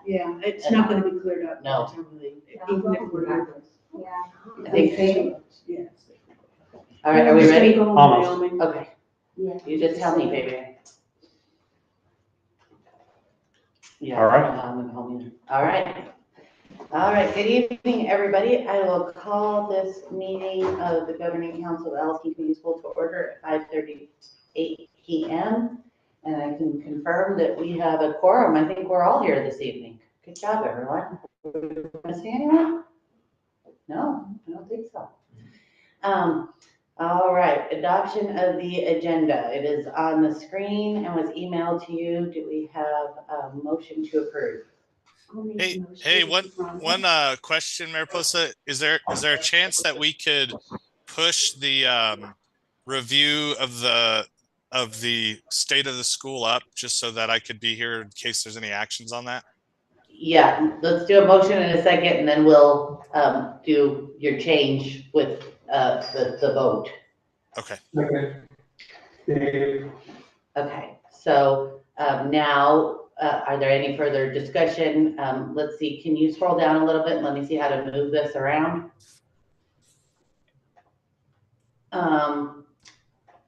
Yeah, it's not gonna be cleared up. No. Even if we're not. Yeah. I think, Yes. all right, are we ready? Almost. Okay, Yeah. you just tell me, baby. Yeah. All right. I'm gonna home either. All right. All right, good evening, everybody. I will call this meeting of the Governing Council of Allison Community School to order at 5:38 p.m. And I can confirm that we have a quorum. I think we're all here this evening. Good job, everyone. Missing anyone? No, I don't think so. All right, adoption of the agenda. It is on the screen and was emailed to you. Do we have a motion to approve? Hey, one question, Mariposa. Is there a chance that we could push the review of the state of the school up just so that I could be here in case there's any actions on that? Yeah, let's do a motion in a second and then we'll do your change with the vote. Okay. Okay, so now, are there any further discussion? Let's see, can you scroll down a little bit and let me see how to move this around?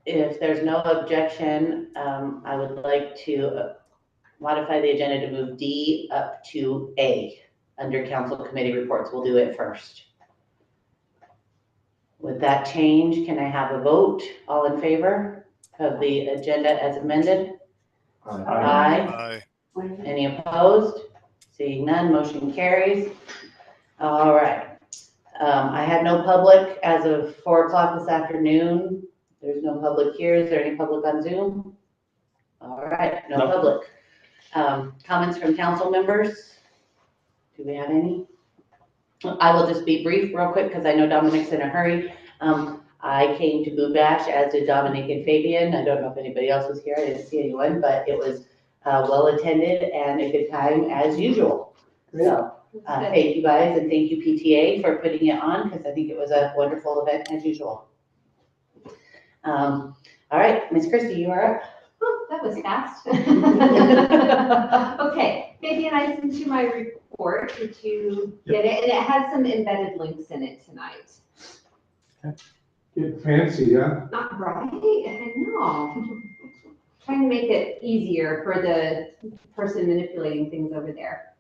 If there's no objection, I would like to modify the agenda to move D up to A under council committee reports. We'll do it first. With that change, can I have a vote? All in favor of the agenda as amended? Aye. Any opposed? Seeing none, motion carries. All right. I had no public as of 4 o'clock this afternoon. There's no public here. Is there any public on Zoom? All right, no public. Comments from council members? Do we have any? I will just be brief real quick because I know Dominic's in a hurry. I came to Boom Bash, as did Dominic and Fabian. I don't know if anybody else was here. I didn't see anyone, but it was well attended and a good time as usual. So thank you guys and thank you PTA for putting it on because I think it was a wonderful event as usual. All right, Miss Christie, you are up. Oh, that was fast. Okay, Fabian, I sent you my report. Did you get it? And it has some embedded links in it tonight. Get fancy, huh? Not right, I know. Trying to make it easier for the person manipulating things over there.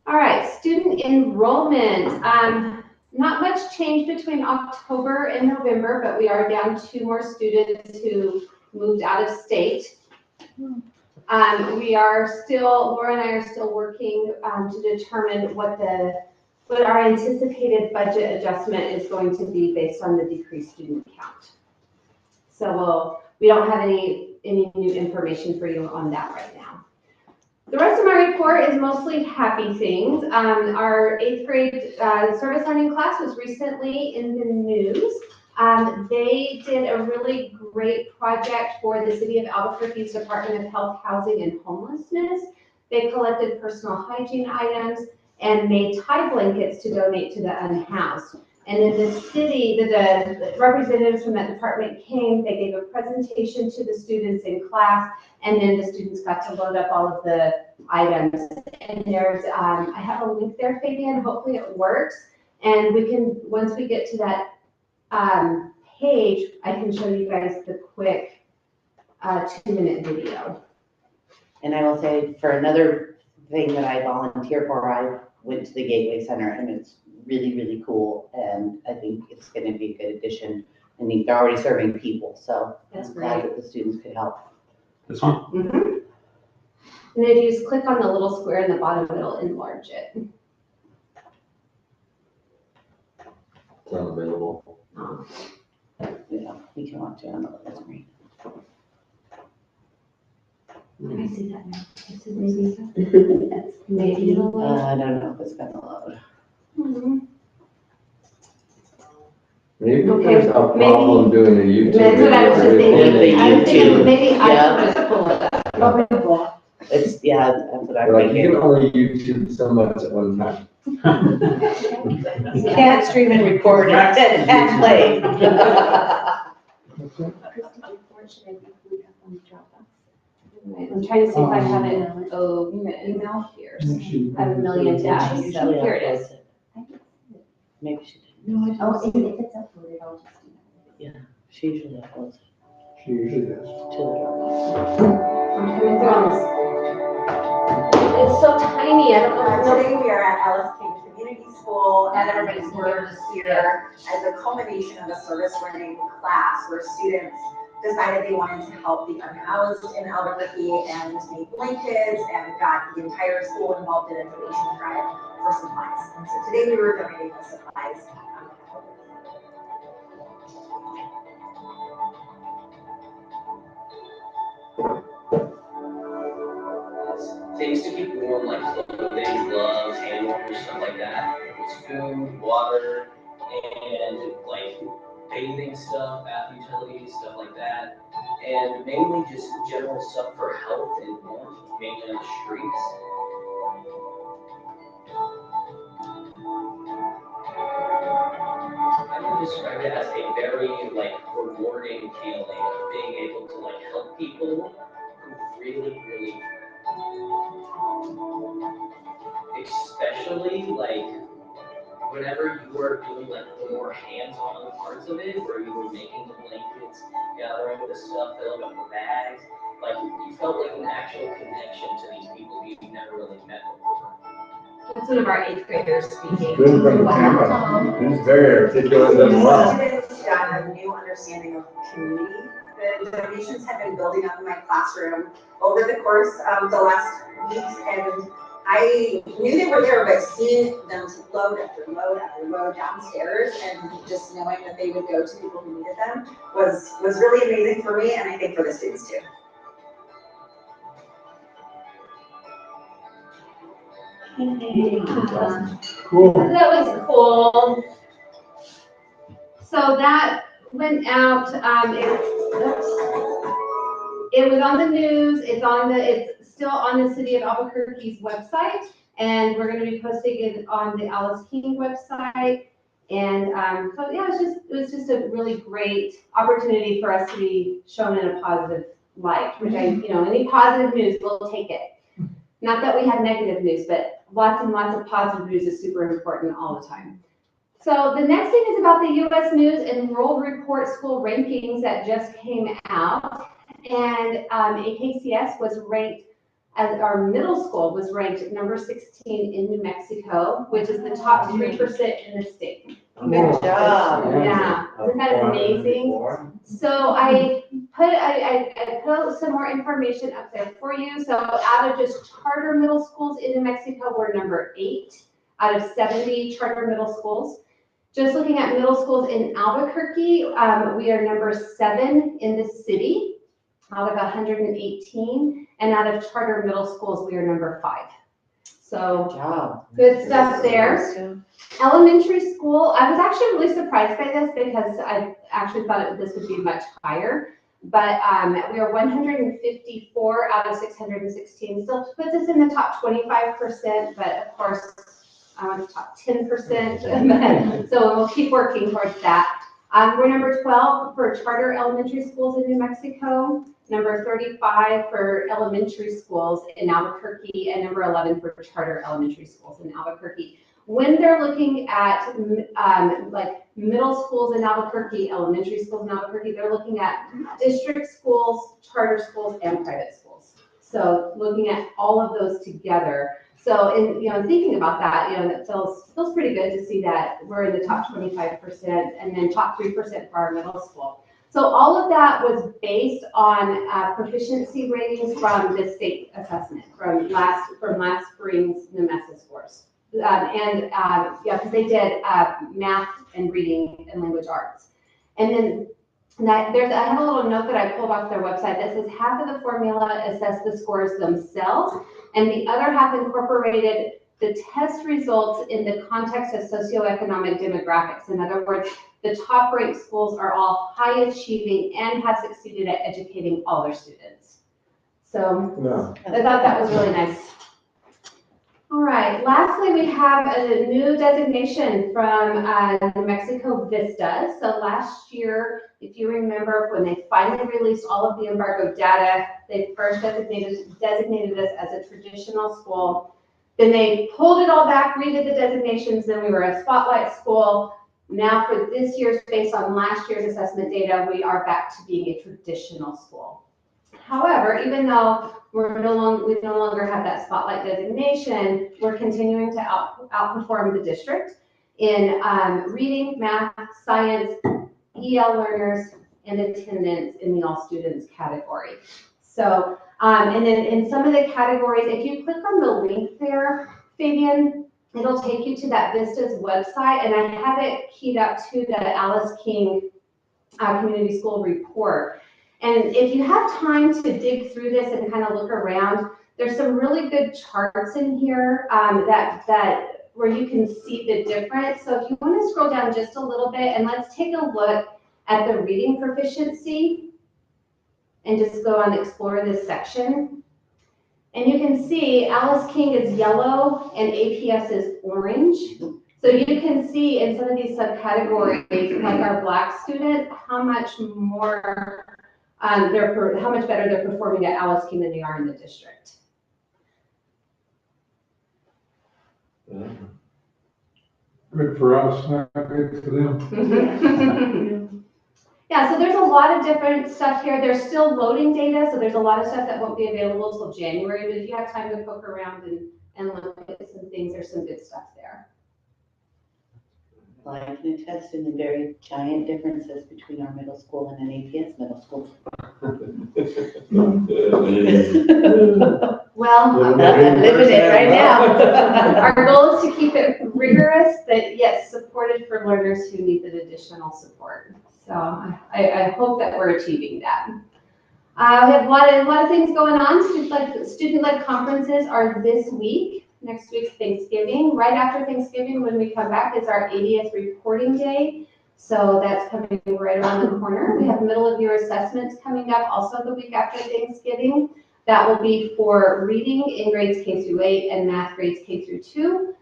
All right, student enrollment. Not much change between October and November, but we are down 2 more students who moved out of state. We are still, Laura and I are still working to determine what our anticipated budget adjustment is going to be based on the decreased student count. So we don't have any new information for you on that right now. The rest of my report is mostly happy things. Our 8th grade service learning class was recently in the news. They did a really great project for the City of Albuquerque's Department of Health, Housing, and Homelessness. They collected personal hygiene items and made tie blankets to donate to the unhoused. And in the city, the representatives from that department came, they gave a presentation to the students in class, and then the students got to load up all of the items. And there's, I have a link there, Fabian, hopefully it works. And we can, once we get to that page, I can show you guys the quick 2-minute video. And I will say for another thing that I volunteer for, I went to the Gateway Center and it's really, really cool. And I think it's going to be a good addition. I think they're already serving people. So That's I'm glad great. that the students could help. That's fine. Mm-hmm. And if you just click on the little square in the bottom, it'll enlarge it. It's unavailable. Yeah, we can watch it on the little screen. I see that now. This is maybe. Maybe. I don't know if it's going to load. Mm-hmm. Maybe Okay, there's a problem doing a YouTube. That's what I was just video. thinking. I was thinking YouTube. maybe I Yeah. should just pull it up. It's, yeah, that's what I'm Like, you can thinking. only YouTube so much at one time. You can't stream and record it and play. I'm trying to see if I have it email here. years. I have a million tabs, She so usually here it uploads is. Maybe she didn't. No, I didn't Oh, see if it. it's uploaded, I'll just do that. She usually uploads it She usually does. to the Dropbox. I'm coming through on this. It's so tiny, I don't know if Today we are at Alice King Community School And and everybody's we're here as a culmination of a service learning class where students decided they wanted to help the unhoused in Albuquerque and made blankets and got the entire school involved in a donation drive for supplies. And so today we were donating the supplies. Things to keep warm, like clothing, gloves, hand warmers, stuff like that. It's food, water, and like bathing stuff, bath utilities, stuff like that. And mainly just general stuff for health and warmth, mainly on the streets. I would describe it as a very like rewarding feeling of being able to like help people who really especially like whenever you were doing like the more hands-on parts of it, where you were making the blankets, gathering the stuff, filling up the bags, like you felt like an actual connection to these people you've never really met before. That's one of our 8th graders speaking. Good from Tampa. He's very articulate as well. Students got a new understanding of community. The donations have been building up in my classroom over the course of the last weeks, and I knew they were there, but seeing them load after load after load downstairs and just knowing that they would go to people who needed them was really amazing for me, and I think for the students too. Cool. That was cool. So that went out, it was on the news, it's still on the City of Albuquerque's website, and we're gonna be posting it on the Alice King website. And so yeah, it was just a really great opportunity for us to be shown in a positive light, which any positive news, we'll take it. Not that we have negative news, but lots and lots of positive news is super important all the time. So the next thing is about the U.S. News and World Report school rankings that just came out. And AKCS was ranked, as our middle school was ranked number 16 in New Mexico, which is the top 3% in the state. Good job. Yeah, isn't that amazing? So I put some more information up there for you. So out of just charter middle schools in New Mexico, we're number 8 out of 70 charter middle schools. Just looking at middle schools in Albuquerque, we are number 7 in the city out of 118, and out of charter middle schools, we are number 5. So Good job. good stuff there. Elementary school, I was actually really surprised by this because I actually thought this would be much higher, but we are 154 out of 616, still puts us in the top 25%, but of course, I want the top 10%, so we'll keep working towards that. We're number 12 for charter elementary schools in New Mexico, number 35 for elementary schools in Albuquerque, and number 11 for charter elementary schools in Albuquerque. When they're looking at like middle schools in Albuquerque, elementary schools in Albuquerque, they're looking at district schools, charter schools, and private schools. So looking at all of those together. So in thinking about that, it feels pretty good to see that we're in the top 25% and then top 3% for our middle school. So all of that was based on proficiency ratings from the state assessment from last spring's NMESA scores. Because they did math and reading and language arts. And then I have a little note that I pulled off their website that says half of the formula assessed the scores themselves, and the other half incorporated the test results in the context of socioeconomic demographics. In other words, the top ranked schools are all high achieving and have succeeded at educating all their students. So I thought that was really nice. All right, lastly, we have a new designation from New Mexico Vista. So last year, if you remember, when they finally released all of the embargo data, they first designated us as a traditional school. Then they pulled it all back, redid the designations, then we were a spotlight school. Now for this year's, based on last year's assessment data, we are back to being a traditional school. However, even though we no longer have that spotlight designation, we're continuing to outperform the district in reading, math, science, EL learners, and attendance in the all students category. So, and then in some of the categories, if you click on the link there, Fabian, it'll take you to that Vista's website, and I have it keyed up to the Alice King Community School report. And if you have time to dig through this and kind of look around, there's some really good charts in here that where you can see the difference. So if you want to scroll down just a little bit, and let's take a look at the reading proficiency and just go and explore this section. And you can see Alice King is yellow and APS is orange. So you can see in some of these subcategories, like our Black student, how much more how much better they're performing at Alice King than they are in the district. Good for us, not good for them. Yeah, so there's a lot of different stuff here. There's still loading data, so there's a lot of stuff that won't be available until January, but if you have time to poke around and look at some things, there's some good stuff there. Well, I can attest to the very giant differences between our middle school and an APS middle school. Well, I'm living it right now. our goal is to keep it rigorous, but yet supported for learners who need the additional support. So I hope that we're achieving that. We have a lot of things going on. Student-led conferences are this week. Next week's Thanksgiving. Right after Thanksgiving, when we come back, is our 80th reporting day. So that's coming right around the corner. We have middle of year assessments coming up also the week after Thanksgiving. That will be for reading in grades K through 8 and math grades K through 2.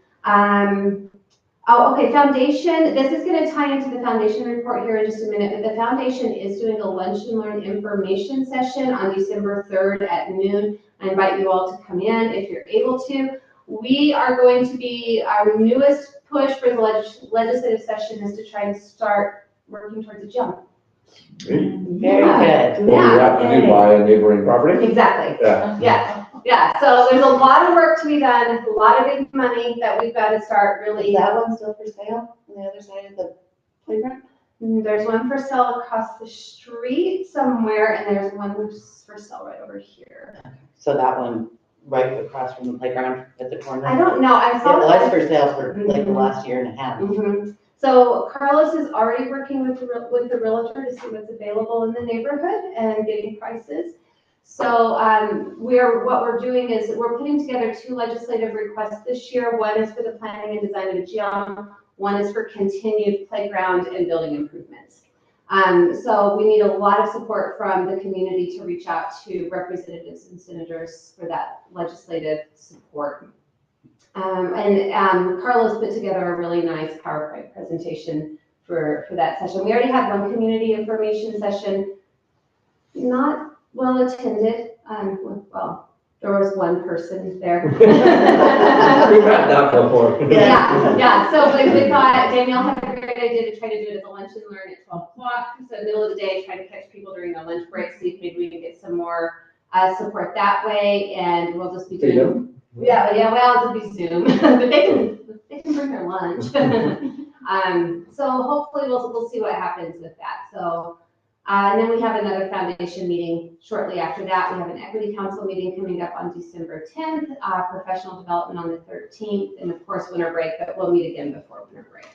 Okay, foundation. This is going to tie into the foundation report here in just a minute, but the foundation is doing a lunch and learn information session on December 3rd at noon. I invite you all to come in if you're able to. We are going to be, our newest push for the legislative session is to try and start working towards a jump. Very good. Yeah. What we have to do, buy a neighboring property? Exactly. Yeah. Yeah. So there's a lot of work to be done, a lot of big money that we've got to start really. Is that one still for sale on the other side of the playground? There's one for sale across the street somewhere, and there's one for sale right over here. So that one right across from the playground at the corner? I don't know. I saw it was for sale for like the last year and a half. So Carlos is already working with the realtor to see what's available in the neighborhood and getting prices. So what we're doing is we're putting together 2 legislative requests this year. One is for the planning and design of a gym. One is for continued playground and building improvements. So we need a lot of support from the community to reach out to representatives and senators for that legislative support. Carlos put together a really nice PowerPoint presentation for that session. We already had one community information session, not well attended. Well, there was one person there. We've had that before. Yeah. So we thought Danielle had a great idea to try to do it at the lunch and learn at 12 o'clock. So middle of the day, trying to catch people during their lunch break, see if maybe we can get some more support that way. And we'll just be doing. Yeah, well, it'll be Zoom, but they can bring their lunch. So hopefully we'll see what happens with that. So, and then we have another foundation meeting shortly after that. We have an equity council meeting coming up on December 10th, professional development on the 13th, and of course winter break, but we'll meet again before winter break.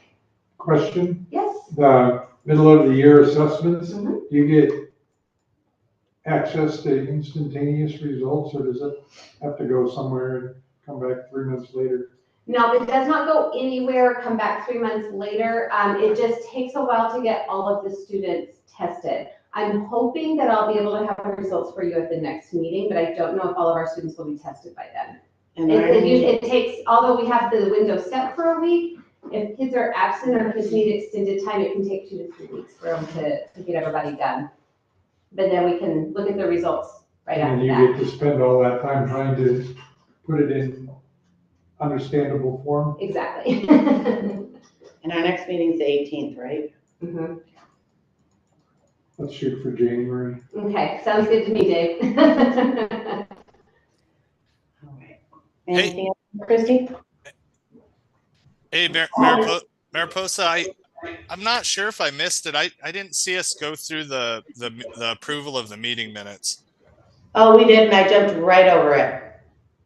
Question? Yes? The middle of the year assessments, Mm-hmm. do you get access to instantaneous results, or does it have to go somewhere and come back 3 months later? No, it does not go anywhere, come back 3 months later. It just takes a while to get all of the students tested. I'm hoping that I'll be able to have results for you at the next meeting, but I don't know if all of our students will be tested by then. It takes, although we have the window set for a week, if kids are absent or kids need extended time, it can take 2 to 3 weeks for them to get everybody done. But then we can look at the results right after that. And you get to spend all that time trying to put it in understandable form. Exactly. And our next meeting's the 18th, right? Mhm. Let's shoot for January. Okay, sounds good to me, Dave. All right. Anything else, Christie? Hey, Mariposa, I'm not sure if I missed it. I didn't see us go through the approval of the meeting minutes. Oh, we did, and I jumped right over it.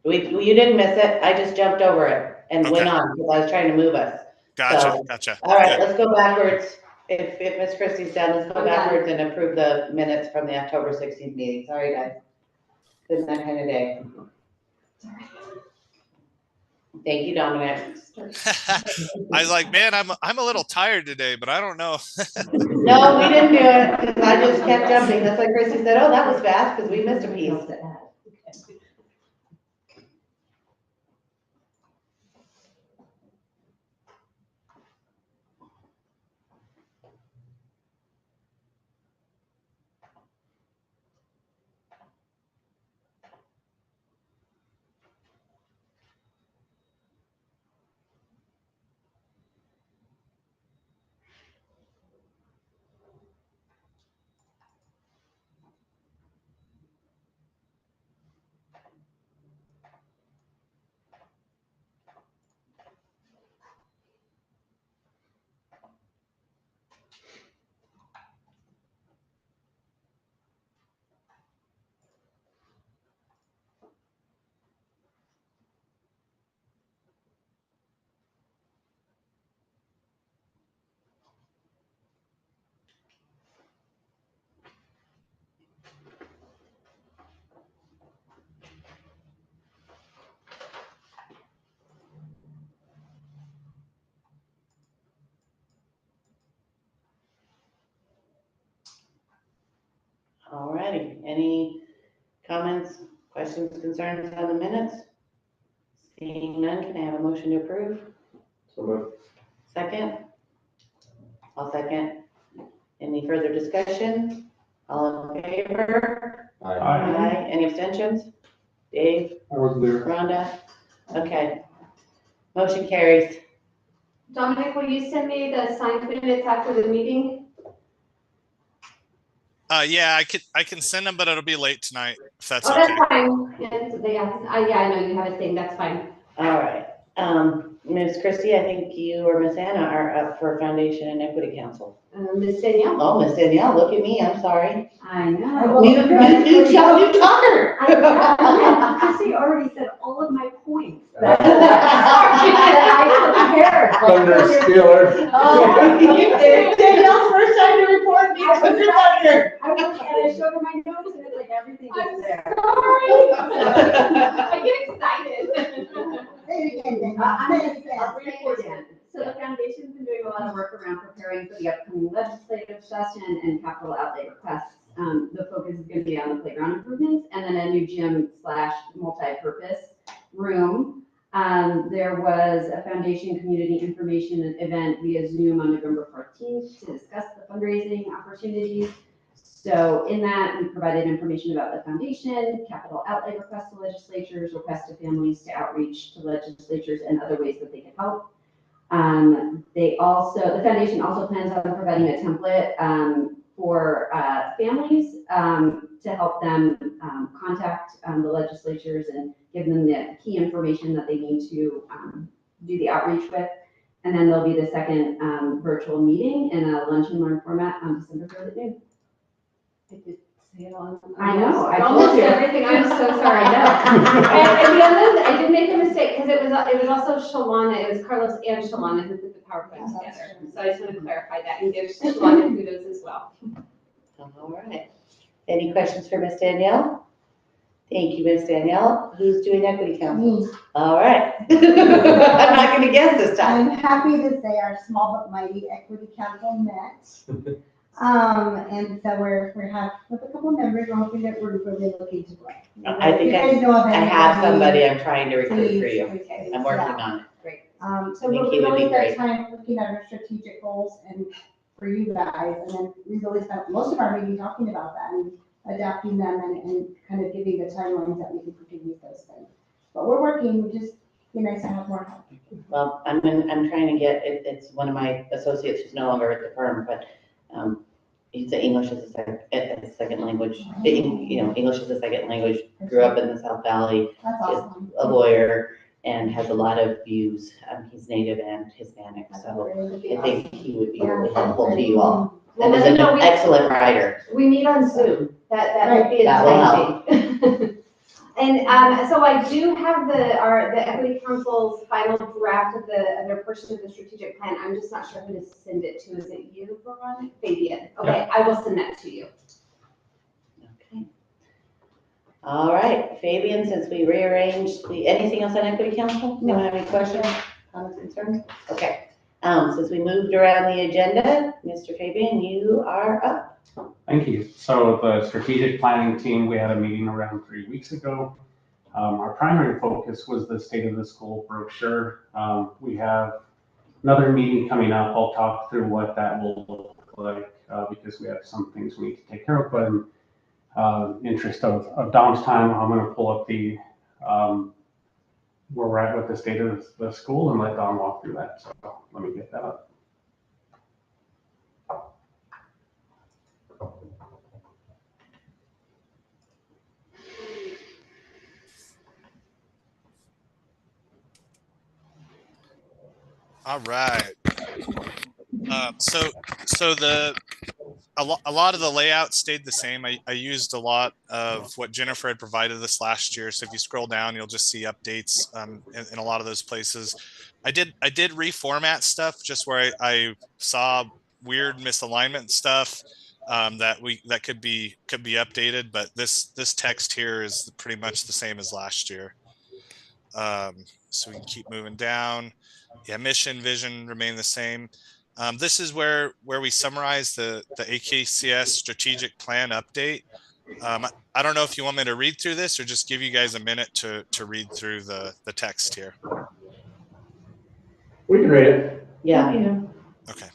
You didn't miss it. I just jumped over it and went Okay. on because I was trying to move us. Gotcha. So, Gotcha. all right, Good. let's go backwards. If Miss Christie's done, let's go I'm done. backwards and approve the minutes from the October 16th meeting. Sorry, guys. Been that kind of day. Thank you, Dominic. I was like, man, I'm a little tired today, but I don't know. No, we didn't do it because I just kept jumping. That's why Christie said, oh, that was fast because we missed a piece. All righty. Any comments, questions, concerns on the minutes? Seeing none, can I have a motion to approve? So moved. Second? I'll second. Any further discussion? All in favor? Aye. Aye. Any abstentions? Dave, I wasn't there. Rhonda? Okay. Motion carries. Dominic, will you send me the signed minutes after the meeting? Yeah, I can send them, but it'll be late tonight if that's Oh, okay. that's fine. Yeah, I know you have a thing, that's fine. All right. Ms. Christie, I think you or Miss Anna are up for Foundation and Equity Council. Miss Danielle? Oh, Miss Danielle, look at me. I'm sorry. I know. New talker. I know. Chrissy already said all of my points that I prepared. Thunder Stealer. Oh, Danielle's first time to report. Me, Thunder. I showed her my notes and it's like everything is there. Sorry. I get excited. I'm gonna say it again. So the foundation's been doing a lot of work around preparing for the upcoming legislative session and capital outlay requests. The focus is gonna be on the playground improvements and then a new gym / multi-purpose room. There was a foundation community information event via Zoom on November 14th to discuss the fundraising opportunities. So in that, we provided information about the foundation, capital outlay requests to legislatures, requests to families to outreach to legislatures, and other ways that they can help. The foundation also plans on providing a template for families to help them contact the legislatures and give them the key information that they need to do the outreach with. And then there'll be the second virtual meeting in a lunch and learn format on December 3rd at noon. I know, I told Almost you. everything, I'm so sorry, I know. And the other, I did make a mistake, because it was also Shalana, it was Carlos and Shalana who put the PowerPoint together. So I just want to clarify that and give Shalana kudos as well. All right. Any questions for Miss Danielle? Thank you, Miss Danielle. Who's doing Equity Council? Me. All right. I'm not going to guess this time. I'm happy to say our small but mighty equity council met. And so we have with a couple members, we're hoping that we're really looking to grow. I think I have somebody I'm trying to recruit for you. Okay. I'm working on it. Great. I So think we he would be really great. spent time looking at our strategic goals and for you guys, and then we really spent most of our meeting talking about that and adapting them and kind of giving the timelines that we can continue those things. But we're working, we just be nice to have more help. Well, I'm trying to get, it's one of my associates who's no longer at the firm, but, he's a English as a second language, English as a second language, grew up in the South Valley, That's is awesome. a lawyer, and has a lot of views. He's Native and Hispanic, That's so really I think he would be really awesome. helpful to you all. Well, And is let me know, an excellent writer. we meet on Zoom, that would be That will enticing. And, so I do have the Equity Council's final draft of their portion of the strategic plan. I'm just not sure who to send it to. Is it you, Veronica? Fabian. Okay, I will send that to you. Okay. All right, Fabian, since we rearranged anything else on Equity Council? You don't have any questions, comments, concerns? Okay. Since we moved around the agenda, Mr. Fabian, you are up. Thank you. So the strategic planning team, we had a meeting around 3 weeks ago. Our primary focus was the state of the school brochure. We have another meeting coming up. I'll talk through what that will look like because we have some things we need to take care of. But in interest of Dom's time, I'm going to pull up the where we're at with the state of the school and let Dom walk through that. So let me get that up. All right. So a lot of the layout stayed the same. I used a lot of what Jennifer had provided us last year. So if you scroll down, you'll just see updates in a lot of those places. I did reformat stuff just where I saw weird misalignment stuff that could be updated, but this text here is pretty much the same as last year. So we can keep moving down. Yeah, mission, vision remain the same. This is where we summarize the AKCS strategic plan update. I don't know if you want me to read through this or just give you guys a minute to read through the text here. We can read it. Yeah. Okay.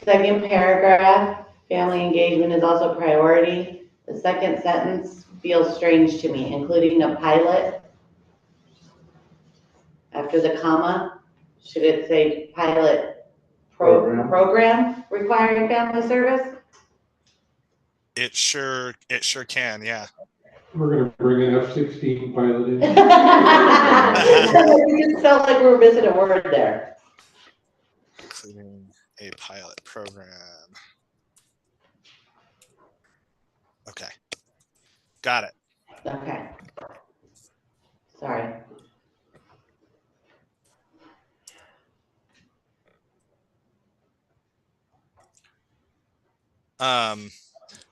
Second paragraph, family engagement is also a priority. The second sentence feels strange to me, including a pilot. After the comma, should it say pilot program requiring family service? It sure can, yeah. We're gonna bring an F-16 pilot in. We just felt like we were missing a word there. Including a pilot program. Okay. Got it. Okay. Sorry.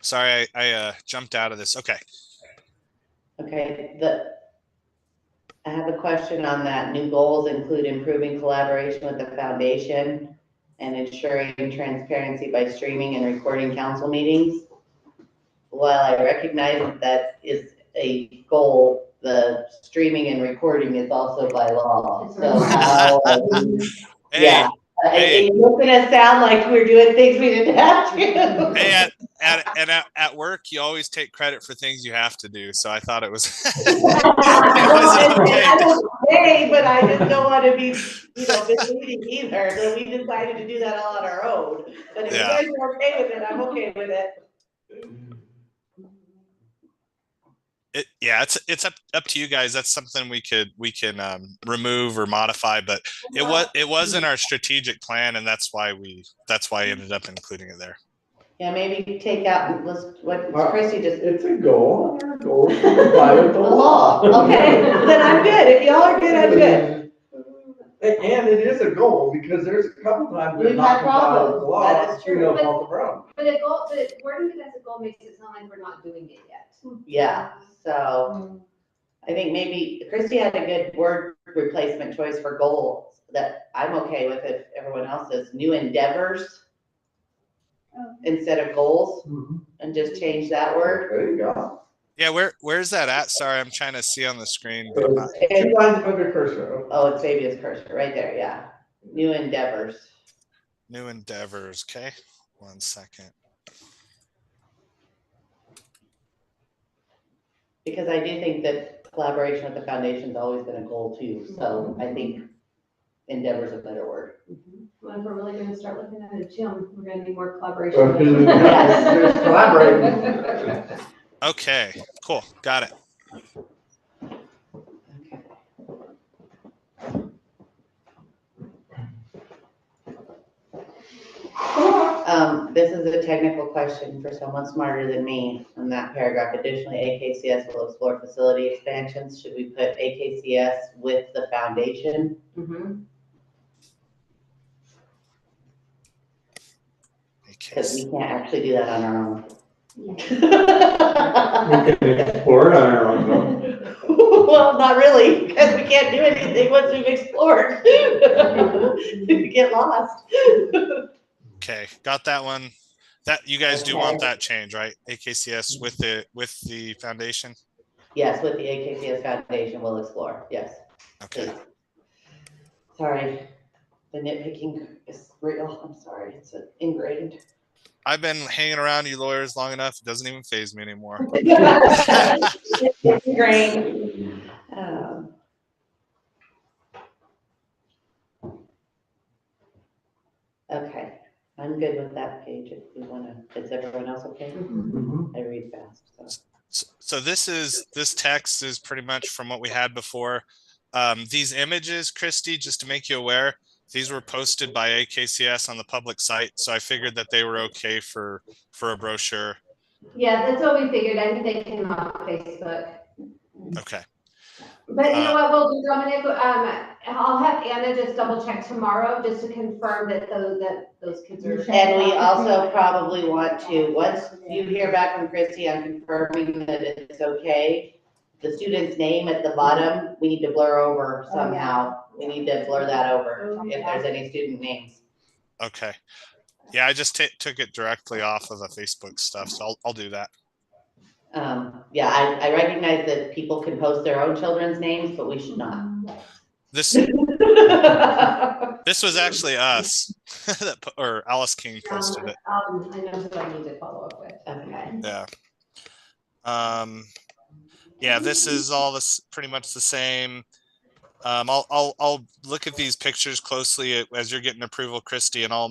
Sorry, I jumped out of this. Okay. Okay, I have a question on that. New goals include improving collaboration with the foundation and ensuring transparency by streaming and recording council meetings. While I recognize that is a goal, the streaming and recording is also by law. So how, Hey, it's gonna sound like we're doing things we didn't have to. Hey, at work, you always take credit for things you have to do. So I thought it was. Okay, but I just don't want to be, misleading either. So we decided to do that all on our own. But if you guys are okay with it, I'm okay with it. It's up to you guys. That's something we can remove or modify, but it was in our strategic plan, and that's why I ended up including it there. Yeah, maybe take out what Chrissy just. It's a goal. Our goal is to comply with the law. Okay, then I'm good. If y'all are good, I'm good. And it is a goal because there's a couple times We've had problems. That is true. But the wording it as a goal makes it sound like we're not doing it yet. Yeah, so I think maybe Christy had a good word replacement choice for goals that I'm okay with if everyone else is. New endeavors instead of goals, and just change that word. There you go. Yeah, where's that at? Sorry, I'm trying to see on the screen. But not... Two lines under cursor. Oh, it's Fabian's cursor, right there, yeah. New endeavors. New endeavors, okay. 1 second. Because I do think that collaboration with the foundation's always been a goal too, so I think endeavor's a better word. Well, if we're really gonna start looking at a gym, we're gonna need more collaboration. There's collaborating. Okay, cool, got it. This is a technical question for someone smarter than me in that paragraph. Additionally, AKCS will explore facility expansions. Should we put AKCS with the foundation? Because we can't actually do that on our own. We can explore it on our own though. Well, not really, because we can't do anything once we've explored. We get lost. Okay, got that one. That you guys do want that change, right? AKCS with the foundation? Yes, with the AKCS foundation, we'll explore, yes. Okay. Please. Sorry, the nitpicking is real, I'm sorry, it's ingrained. I've been hanging around you lawyers long enough, it doesn't even faze me anymore. It's ingrained. Okay, I'm good with that page if you wanna, is everyone else okay? I read fast, so. So this text is pretty much from what we had before. These images, Christy, just to make you aware, these were posted by AKCS on the public site. So I figured that they were okay for a brochure. Yeah, that's what we figured. I think they came off Facebook. Okay. But you know what we'll do, Dominic? I'll have Anna just double check tomorrow just to confirm that those kids are. And we also probably want to, once you hear back from Christy on confirming that it's okay, the student's name at the bottom, we need to blur over somehow. We need to blur that over if there's any student names. Okay. Yeah, I just took it directly off of the Facebook stuff, so I'll do that. Yeah, I recognize that people can post their own children's names, but we should not. This was actually us, or Alice King posted it. I know who I need to follow up with. Okay. Yeah. Yeah, this is all pretty much the same. I'll look at these pictures closely as you're getting approval, Christy, and I'll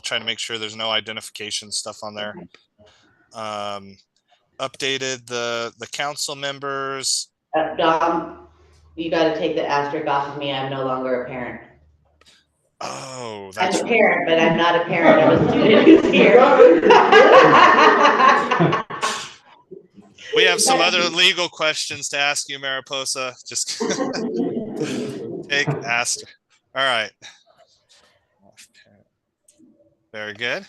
try to make sure there's no identification stuff on there. Updated the council members. Dom, you got to take the asterisk off of me. I'm no longer a parent. Oh, I'm a parent, but I'm not a parent of a student who's here. We have some other legal questions to ask you, Mariposa. Just take asterisk. All right. Very good.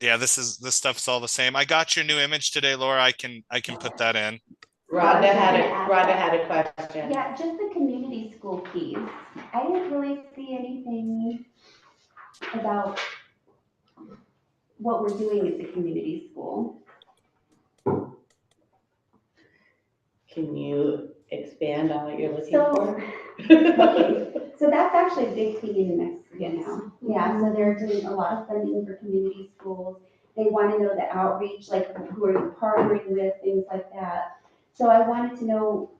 Yeah, this stuff's all the same. I got your new image today, Laura. I can put that in. Rhonda had a question. Yeah, just the community school piece. I didn't really see anything about what we're doing at the community school. Can you expand on what you're looking for? Okay, so that's actually a big thing in New Mexico now. Yeah, so they're doing a lot of funding for community schools. They want to know the outreach, like who are you partnering with, things like that. So I wanted to know,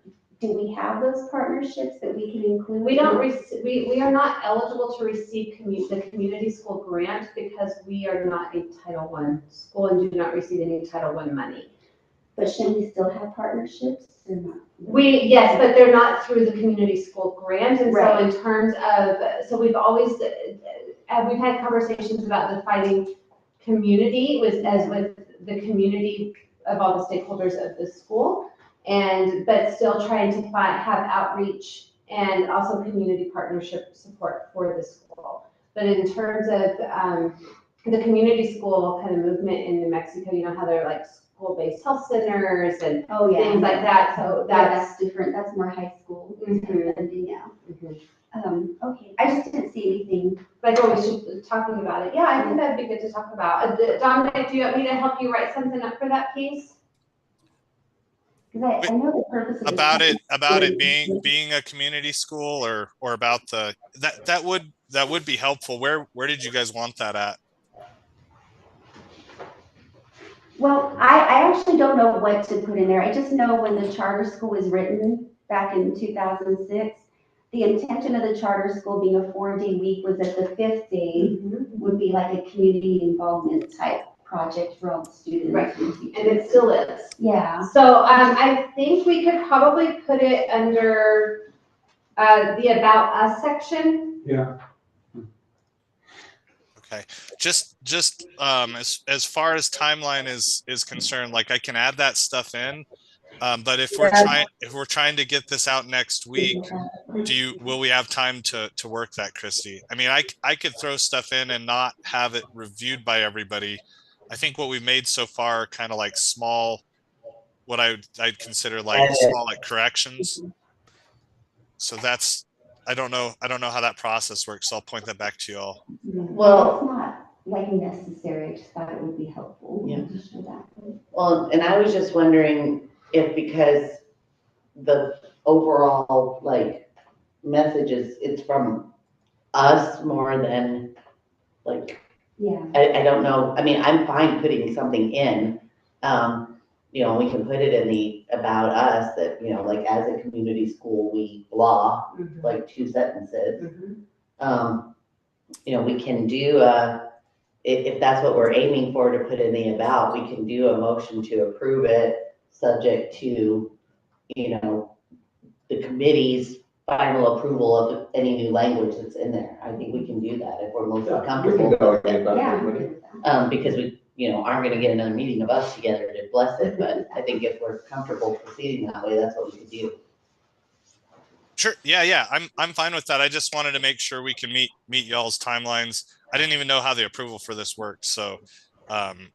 do we have those partnerships that we can include? We don't we are not eligible to receive the community school grant because we are not a Title I school and do not receive any Title I money. But shouldn't we still have partnerships or not? Yes, but they're not through the community school grant. And so in terms of, so we've always, we've had conversations about defining community with the community of all the stakeholders of the school, but still trying to have outreach and also community partnership support for the school. But in terms of the community school kind of movement in New Mexico, you know how they're like school-based health centers and things like that. So that's different. That's more high school funding now. Okay, I just didn't see anything. Like, oh, we should be talking about it. Yeah, I think that'd be good to talk about. Dominic, do you want me to help you write something up for that piece? Because I know the purpose of About this. it being a community school, or about that would be helpful. Where did you guys want that at? Well, I actually don't know what to put in there. I just know when the charter school was written back in 2006, the intention of the charter school being a 4-day week was that the 5th day would be like a community involvement type project for all the students. Right. And teachers. And it still is. Yeah. So I think we could probably put it under the About Us section. Yeah. Okay, just as far as timeline is concerned, like I can add that stuff in, but if we're trying to get this out next week, will we have time to work that, Christy? I mean, I could throw stuff in and not have it reviewed by everybody. I think what we've made so far are kind of like small, what I'd consider like small like corrections. So that's, I don't know how that process works, so I'll point that back to you all. Well, it's not like necessary. I just thought it would be helpful. Yeah. To show that. Well, and I was just wondering if, because the overall like message it's from us more than like, Yeah. I don't know. I mean, I'm fine putting something in, you know, we can put it in the About Us that, you know, like as a community school, we blah, like 2 sentences. You know, we can do if that's what we're aiming for to put in the About, we can do a motion to approve it subject to, you know, the committee's final approval of any new language that's in there. I think we can do that if we're most comfortable with it. Yeah. Because we, you know, aren't gonna get another meeting of us together to bless it, but I think if we're comfortable proceeding that way, that's what we could do. Sure. Yeah. I'm fine with that. I just wanted to make sure we can meet y'all's timelines. I didn't even know how the approval for this worked, so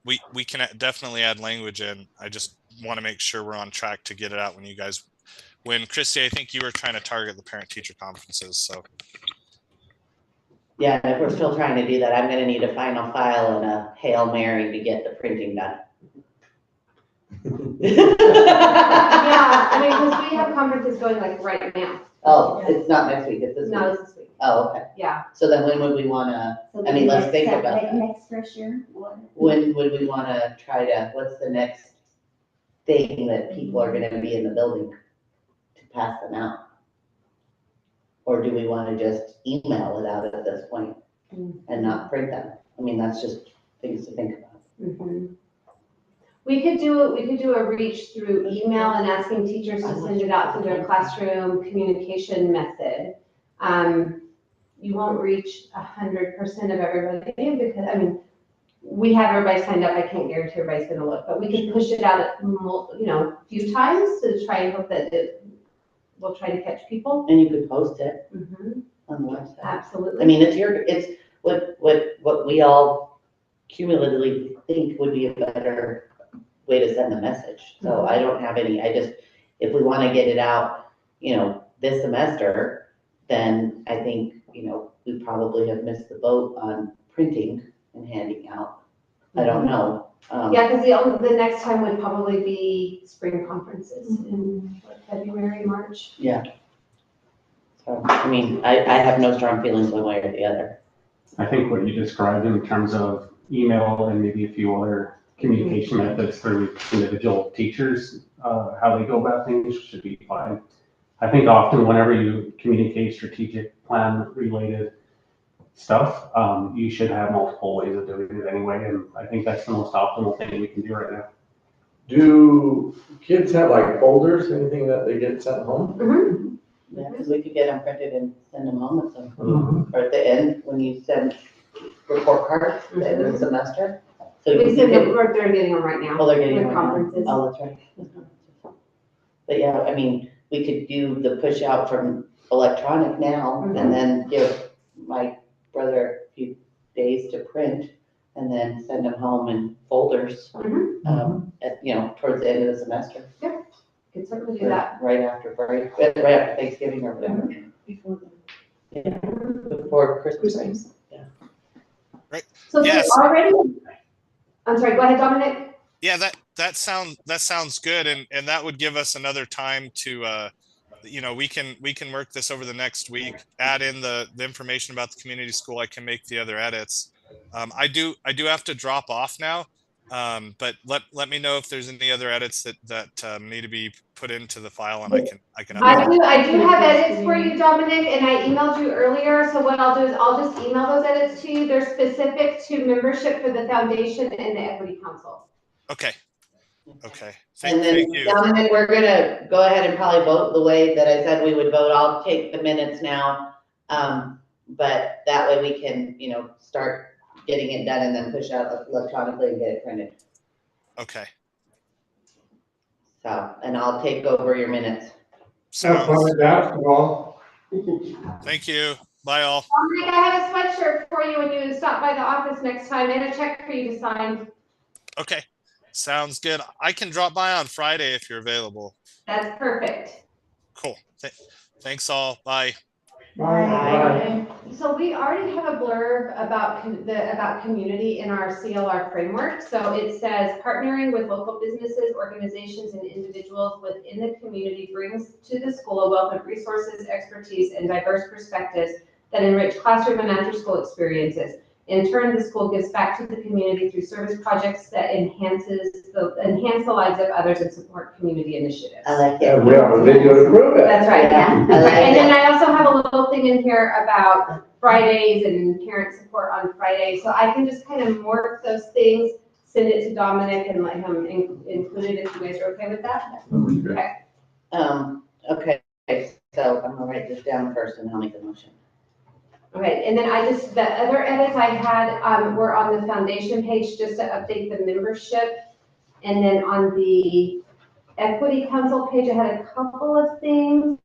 we can definitely add language in. I just want to make sure we're on track to get it out when Christy, I think you were trying to target the parent-teacher conferences, so. Yeah, and if we're still trying to do that, I'm gonna need a final file and a Hail Mary to get the printing done. Yeah, I mean, because we have conferences going like right now. Oh, it's not next week, it's this week? No, it's this week. Oh, okay. Yeah. So then when would we wanna, So I mean, let's next think step, about like that. next first year. When would we wanna try to, what's the next thing that people are gonna be in the building to pass them out? Or do we wanna just email it out at this point and not print them? I mean, that's just things to think about. We could do a reach through email and asking teachers to send it out through their classroom communication method. You won't reach 100% of everybody because, I mean, we have everybody signed up. I can't guarantee everybody's gonna look, but we can push it out at, you know, a few times to try and hope that we'll try to catch people. And you could post it on the website. Absolutely. I mean, it's what we all cumulatively think would be a better way to send the message. So I don't have any, if we want to get it out, you know, this semester, then I think, you know, we probably have missed the boat on printing and handing out. I don't know. Yeah, because the next time would probably be spring conferences in February, March. Yeah. So, I mean, I have no strong feelings one way or the other. I think what you described in terms of email and maybe a few other communication methods through individual teachers, how they go about things should be fine. I think often whenever you communicate strategic plan related stuff, you should have multiple ways of doing it anyway, and I think that's the most optimal thing we can do right now. Do kids have like folders, anything that they get sent home? Yeah, because we could get them printed and send them home at some point, or at the end, when you send report cards at the end of the semester. So We send them, or they're getting them right now. Oh, they're getting with them right now. conferences. Oh, that's right. But yeah, I mean, we could do the push out from electronic now and then give my brother a few days to print and then send them home in folders, at, you know, towards the end of the semester. Could certainly do that. Right after break, right after Thanksgiving or whatever. Before Christmas. Yeah. So Yes. there's already, I'm sorry, go ahead, Dominic. Yeah, that sounds good, and that would give us another time to we can work this over the next week, add in the information about the community school. I can make the other edits. I do have to drop off now, but let me know if there's any other edits that need to be put into the file, and I can update. I do have edits for you, Dominic, and I emailed you earlier, so what I'll do is I'll just email those edits to you. They're specific to membership for the foundation and the equity council. Okay. And then, Thank you. Dominic, we're gonna go ahead and probably vote the way that I said we would vote. I'll take the minutes now. But that way we can, start getting it done and then push it out electronically and get it printed. Okay. So, and I'll take over your minutes. Have fun at basketball. Thank you. Bye all. Dominic, I have a sweatshirt for you when you stop by the office next time and a check for you to sign. Okay. Sounds good. I can drop by on Friday if you're available. That's perfect. Cool. Thanks all. Bye. Bye. So we already have a blurb about community in our CLR framework. So it says partnering with local businesses, organizations, and individuals within the community brings to the school a wealth of resources, expertise, and diverse perspectives that enrich classroom and after-school experiences. In turn, the school gives back to the community through service projects that enhance the lives of others and support community initiatives. I like it. Yeah, we have a video to prove it. That's right. Yeah, I like And it. then I also have a little thing in here about Fridays and parent support on Fridays. So I can just kind of morph those things, send it to Dominic and let him include it if you guys are okay with that. Okay. Okay, so I'm gonna write this down first and I'll make the motion. Okay, and then the other edits I had were on the foundation page just to update the membership. And then on the equity council page, I had a couple of things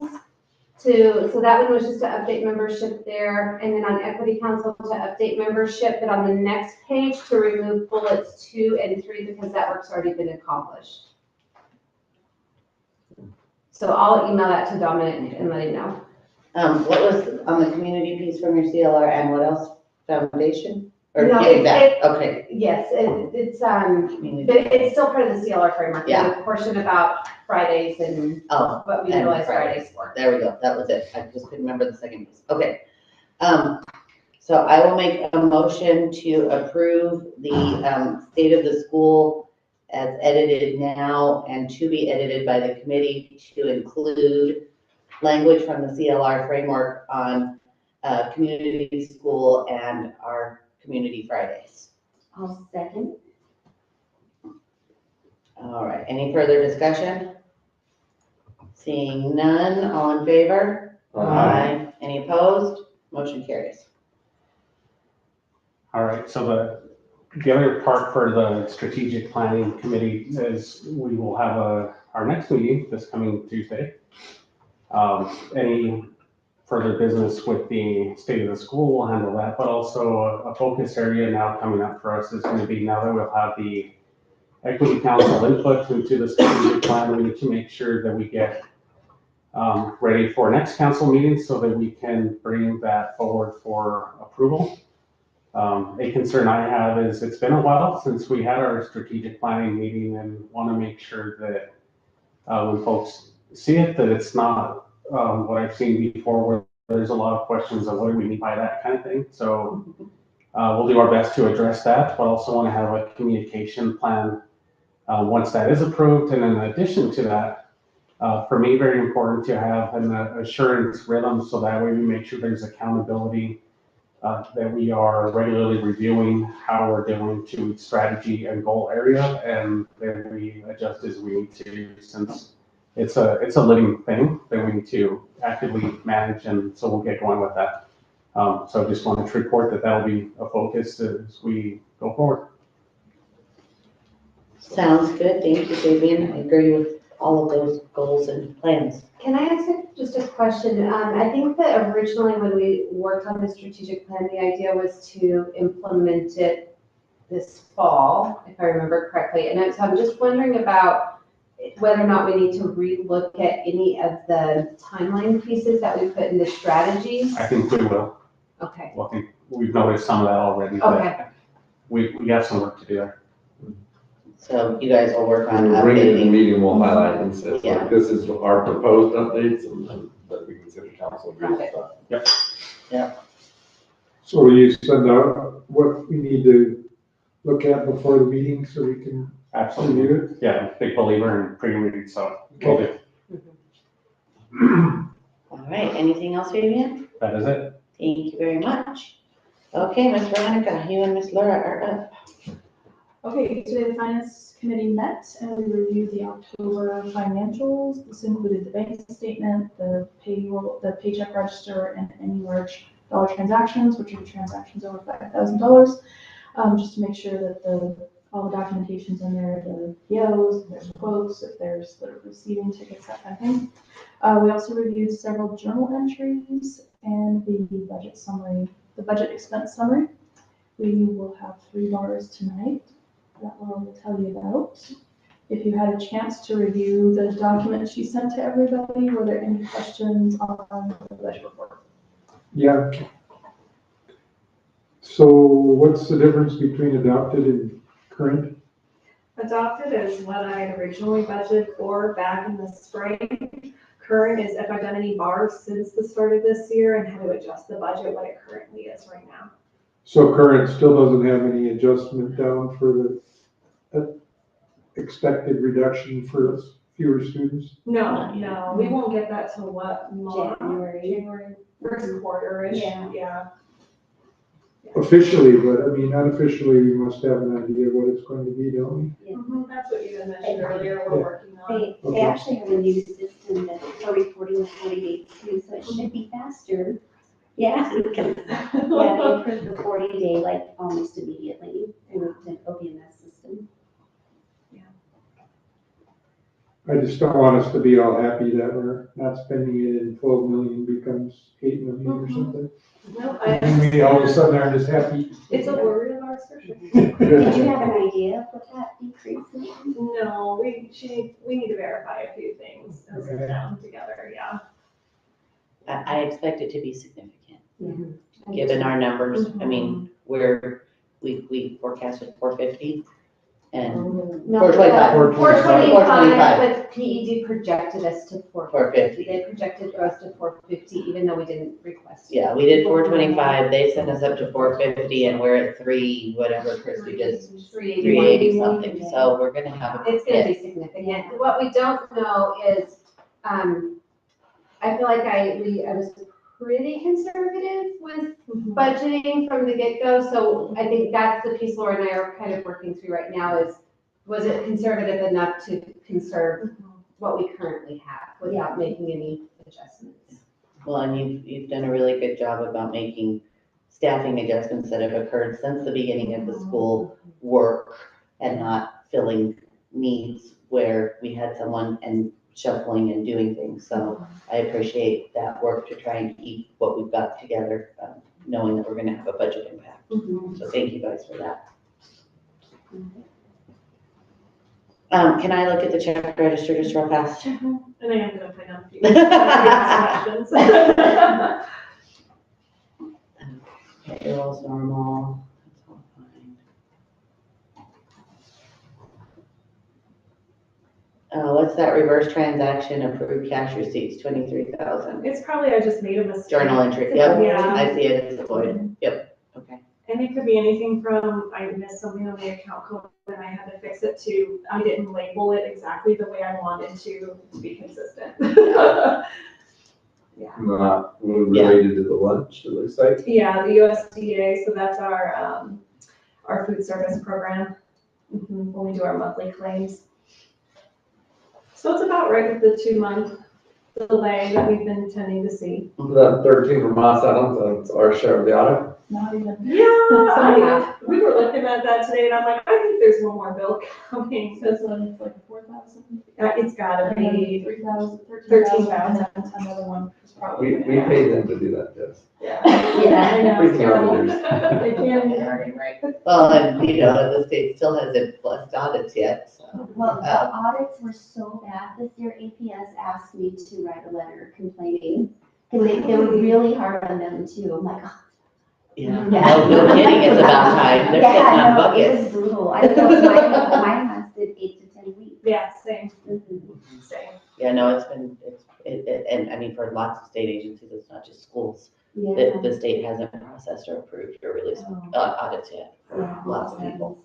so that one was just to update membership there. And then on equity council to update membership, but on the next page to remove bullets 2 and 3 because that work's already been accomplished. So I'll email that to Dominic and let him know. What was on the community piece from your CLR and what else? Foundation? Or No, getting back? Okay. Yes, it's Community. it's still part of the CLR framework. Yeah. The portion about Fridays and what we and utilize Fridays. Fridays for. There we go. That was it. I just couldn't remember the second piece. Okay. So I will make a motion to approve the state of the school as edited now and to be edited by the committee to include language from the CLR framework on community school and our community Fridays. I'll second. All right, any further discussion? Seeing none, all in favor? Aye. Any opposed? Motion carries. All right, so the other part for the strategic planning committee is we will have our next meeting this coming Tuesday. Any further business with the state of the school, we'll handle that, but also a focus area now coming up for us is going to be, now that we'll have the equity council input into the strategic plan, we need to make sure that we get ready for next council meeting so that we can bring that forward for approval. A concern I have is it's been a while since we had our strategic planning meeting and want to make sure that when folks see it, that it's not what I've seen before where there's a lot of questions of what do we mean by that kind of thing. So we'll do our best to address that, but also want to have a communication plan once that is approved. And in addition to that, for me, very important to have an assurance rhythm so that way we make sure there's accountability, that we are regularly reviewing how we're doing to strategy and goal area, and then we adjust as we need to, since it's a living thing that we need to actively manage, and so we'll get going with that. So just wanted to report that that'll be a focus as we go forward. Sounds good. Thank you, Fabian. I agree with all of those goals and plans. Can I ask just a question? I think that originally when we worked on the strategic plan, the idea was to implement it this fall, if I remember correctly. And so I'm just wondering about whether or not we need to relook at any of the timeline pieces that we put in the strategies. I think we will. Okay, Well, I think we've noticed some of that already, okay. but we have some work to do there. So you guys will work on We'll bring it to the updating. meeting, we'll highlight and say, Yeah. like, this is our proposed updates and that we consider council agrees with that. So will you send out what we need to look at before the meeting so we can Absolutely. review it? Yeah, big believer in pre-read, so we'll do. All right, anything else, Vivian? That is it. Thank you very much. Okay, Ms. Veronica, you and Ms. Laura are up. Okay, today the finance committee met and we reviewed the October financials. This included the bank statement, the payroll, the paycheck register, and any large dollar transactions, which are transactions over $5,000. Just to make sure that all the documentation's in there, the POs, if there's quotes, if there's the receiving tickets, that kind of thing. We also reviewed several journal entries and the budget summary, the budget expense summary. We will have 3 bars tonight that Laura will tell you about. If you had a chance to review the document she sent to everybody, were there any questions on the budget report? Yeah. So what's the difference between adopted and current? Adopted is what I had originally budgeted for back in the spring. Current is if I've done any bars since the start of this year and how to adjust the budget, what it currently is right now. So current still doesn't have any adjustment down for the expected reduction for fewer students? No, we won't get that till what, March? January. First quarter-ish, Yeah. yeah. Officially, but I mean, unofficially, we must have an idea what it's going to be, don't That's what you had mentioned earlier, we're working on. They actually have a new system that for reporting the 40 days too, so it should be faster. Yeah. Yeah, they approved the 40-day like almost immediately through the OBMS system. we? I just don't want us to be all happy that we're not spending it and 12 million becomes 8 million or something. No, And we all of a sudden aren't as happy. it's a worry of ours for sure. Did you have an idea of what that decrease is? No, we need to verify a few things and sit down together, yeah. I expect it to be significant, given our numbers. I mean, we forecasted 450 and No, 425. 425, but PED projected us to 450. 450. They projected us to 450, even though we didn't request it. Yeah, we did 425, they sent us up to 450, and we're at 3, whatever Christie just, 380 something, so we're gonna have a It's gonna hit. be significant. What we don't know is, I feel like I was pretty conservative with budgeting from the get-go, so I think that's the piece Laura and I are kind of working through right now is, was it conservative enough to conserve what we currently have without making any adjustments? Well, and you've done a really good job about making staffing adjustments that have occurred since the beginning of the school work and not filling needs where we had someone and shuffling and doing things. So I appreciate that work to try and keep what we've got together, knowing that we're gonna have a budget impact. So thank you guys for that. Can I look at the check register just real fast? And I am gonna find out a few questions. Payroll's normal. That's all fine. What's that reverse transaction approved cash receipts, 23,000? It's probably, I just made a mistake. Journal entry, yep, Yeah. I see it, it's void, yep, okay. And it could be anything from, I missed something on the account code and I had to fix it to, I didn't label it exactly the way I wanted to be consistent. Yeah. Not related to the lunch, it looks like. Yeah, the USDA, so that's our food service program, when we do our monthly claims. So it's about right with the 2-month delay that we've been tending to see. That 13 from us, I don't think it's our share of the audit. Not even. Yeah, we were looking at that today and I'm like, I think there's one more bill coming. This one is like 4,000. It's gotta be 3,000, 13,000. Another one is probably. We paid them to do that, yes. Yeah. Yeah. Yeah. I know. Freaking auditors. They can be hard, right? Well, and the state still hasn't blessed audits yet, so. Well, the audits were so bad this year, APS asked me to write a letter complaining. And they were really hard on them too. I'm like, oh. Yeah, Yeah. no kidding, it's about time. They're sitting on Yeah, no, it buckets. was brutal. I know mine lasted 8 to 10 weeks. Yeah, same, Mhm. same. Yeah, no, and I mean, for lots of state agencies, it's not just schools. Yeah. The state hasn't processed or approved or released Oh. audits yet for Yeah. lots of people.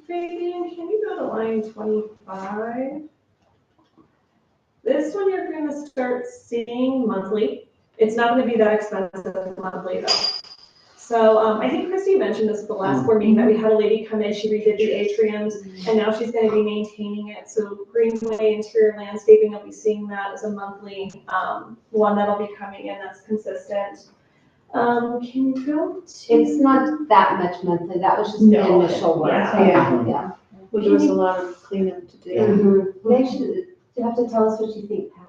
Fabian, can you go to line 25? This one you're gonna start seeing monthly. It's not gonna be that expensive monthly though. So, I think Christy mentioned this at the last board meeting, that we had a lady come in, she redid the atriums, and now she's gonna be maintaining it. So Greenway interior landscaping, I'll be seeing that as a monthly, one that'll be coming in that's consistent. Can you go to? It's not that much monthly, that was just the No. initial one. Yeah. Yeah. Well, there was a lot of cleanup to do. Mhm. Next, you have to tell us what you think, Pat.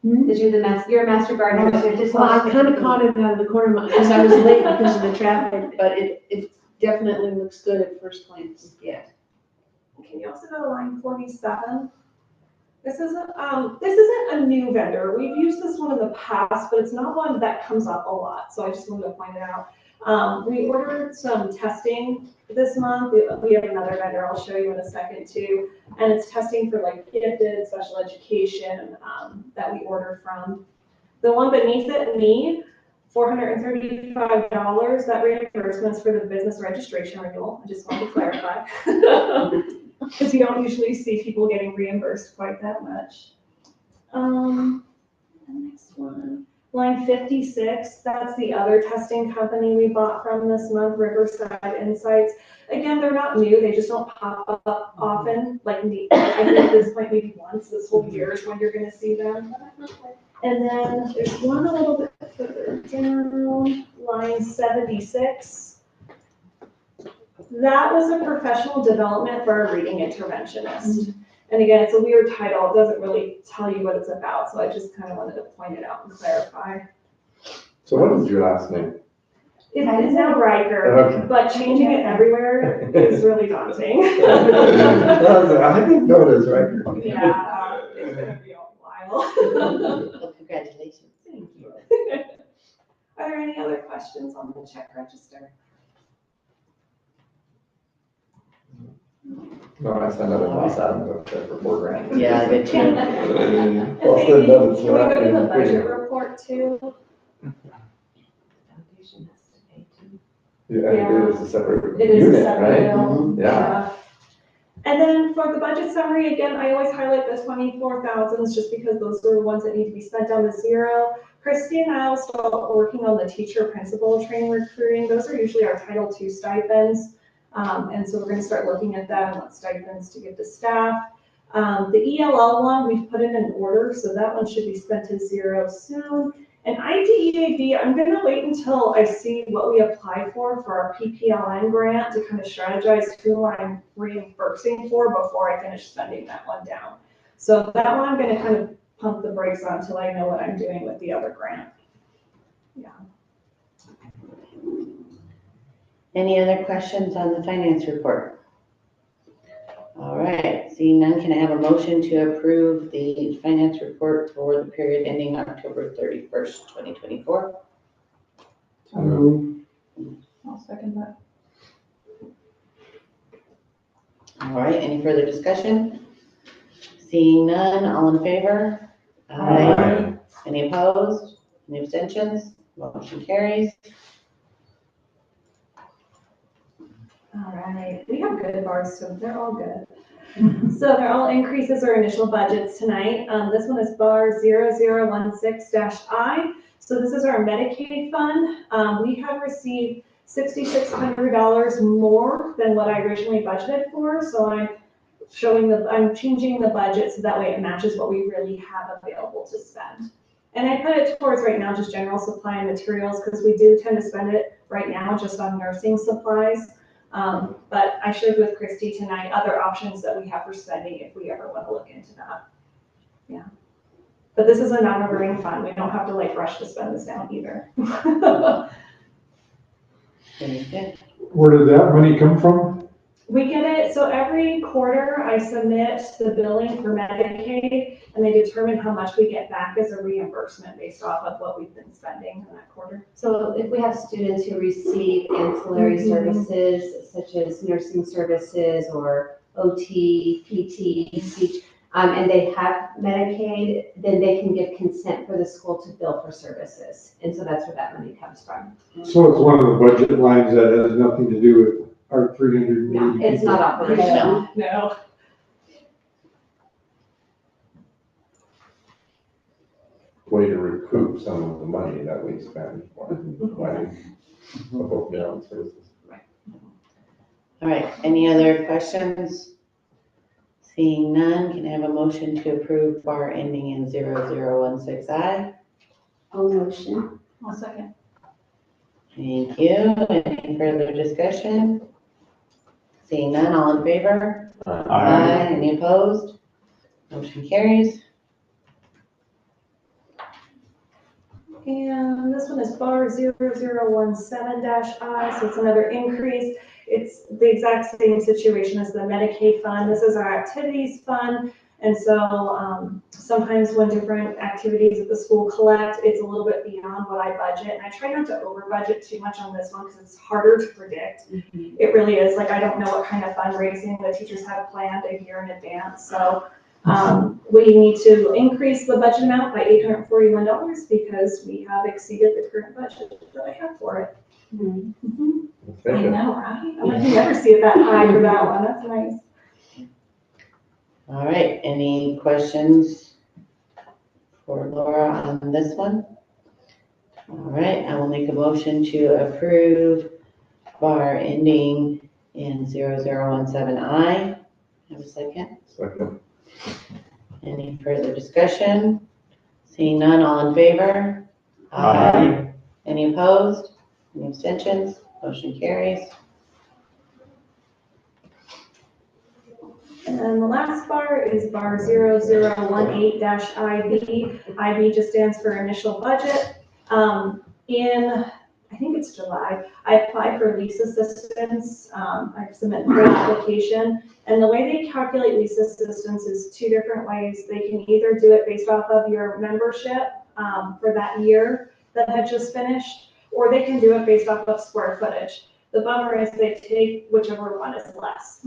Hmm? Because you're a master gardener, so just. Well, I kind of caught it out of the corner of my, because I was late because of the traffic, but it definitely looks good at first glance. Yeah. Can you also go to line 47? This isn't a new vendor. We've used this one in the past, but it's not one that comes up a lot. So I just wanted to point it out. We ordered some testing this month. We have another vendor I'll show you in a second too. And it's testing for like gifted special education that we order from. The one beneath it, me, $435, that reimbursement's for the business registration renewal. I just wanted to clarify. Because you don't usually see people getting reimbursed quite that much. The next one, line 56, that's the other testing company we bought from this month, Riverside Insights. Again, they're not new, they just don't pop up often, like I think at this point maybe once this whole year is when you're gonna see them. And then there's one a little bit further down, line 76. That was a professional development for a reading interventionist. And again, it's a weird title. It doesn't really tell you what it's about. So I just kind of wanted to point it out and clarify. So what is your last name? It's now Riker, Okay. but changing it everywhere is really daunting. I didn't know it was Riker. Yeah, it's gonna be a while. Well, congratulations. Thank you. Are there any other questions on the check register? No, I sent another boss Adam to check for $4,000. Yeah, I did too. Well, it's been done, it's Can we not go to the been budget pretty. report too? Foundation has to pay too. Yeah, it is a separate It is a unit, separate right? bill. Yeah. And then for the budget summary, again, I always highlight the 24,000s just because those are the ones that need to be spent down to zero. Christy and I will start working on the teacher principal training recruiting. Those are usually our Title II stipends. And so we're going to start looking at that and what stipends to give to staff. The ELL one, we've put in an order, so that one should be spent to zero soon. And IDEAD, I'm going to wait until I see what we apply for our PPLN grant to kind of strategize who I'm reimbursing for before I finish spending that one down. So that one I'm going to kind of pump the brakes on until I know what I'm doing with the other grant. Yeah. Any other questions on the finance report? All right, seeing none, can I have a motion to approve the finance report for the period ending October 31st, 2024? I'll second that. All right, any further discussion? Seeing none, all in favor? Aye. Any opposed? Any abstentions? Motion carries. All right, we have good bars, so they're all good. So they're all increases or initial budgets tonight. This one is bar 0016-I. So this is our Medicaid fund. We have received $6,600 more than what I originally budgeted for. So I'm changing the budget so that way it matches what we really have available to spend. And I put it towards right now just general supply and materials because we do tend to spend it right now just on nursing supplies. But I shared with Christy tonight other options that we have for spending if we ever want to look into that. Yeah. But this is a non-recurring fund. We don't have to like rush to spend this down either. Very good. Where did that money come from? We get it, so every quarter I submit the billing for Medicaid and they determine how much we get back as a reimbursement based off of what we've been spending in that quarter. So if we have students who receive ancillary Mhm. services such as nursing services or OT, PT, speech, and they have Medicaid, then they can give consent for the school to bill for services. And so that's where that money comes from. So it's one of the budget lines that has nothing to do with our 380 No, people. it's not operational. No. Way to recoup some of the money that we spend on planning about beyond services. All right, any other questions? Seeing none, can I have a motion to approve bar ending in 0016I? I'll motion. I'll second. Thank you. Any further discussion? Seeing none, all in favor? Aye. Any opposed? Motion carries. And this one is bar 0017-I, so it's another increase. It's the exact same situation as the Medicaid fund. This is our activities fund. And so sometimes when different activities at the school collect, it's a little bit beyond what I budget. And I try not to over budget too much on this one because it's harder to predict. Mm-hmm. It really is. Like, I don't know what kind of fundraising the teachers have planned a year in advance. So we need to increase the budget amount by $841 because we have exceeded the current budget that I have for it. Mm-hmm. I know, right? I can never see it that high for that one. That's nice. All right, any questions for Laura on this one? All right, I will make a motion to approve bar ending in 0017I. Have a second? Second. Any further discussion? Seeing none, all in favor? Aye. Any opposed? Any abstentions? Motion carries. And then the last bar is bar 0018-IB. IB just stands for initial budget. I think it's July, I applied for lease assistance. I submitted an application. And the way they calculate lease assistance is two different ways. They can either do it based off of your membership for that year that had just finished, or they can do it based off of square footage. The bummer is they take whichever one is less.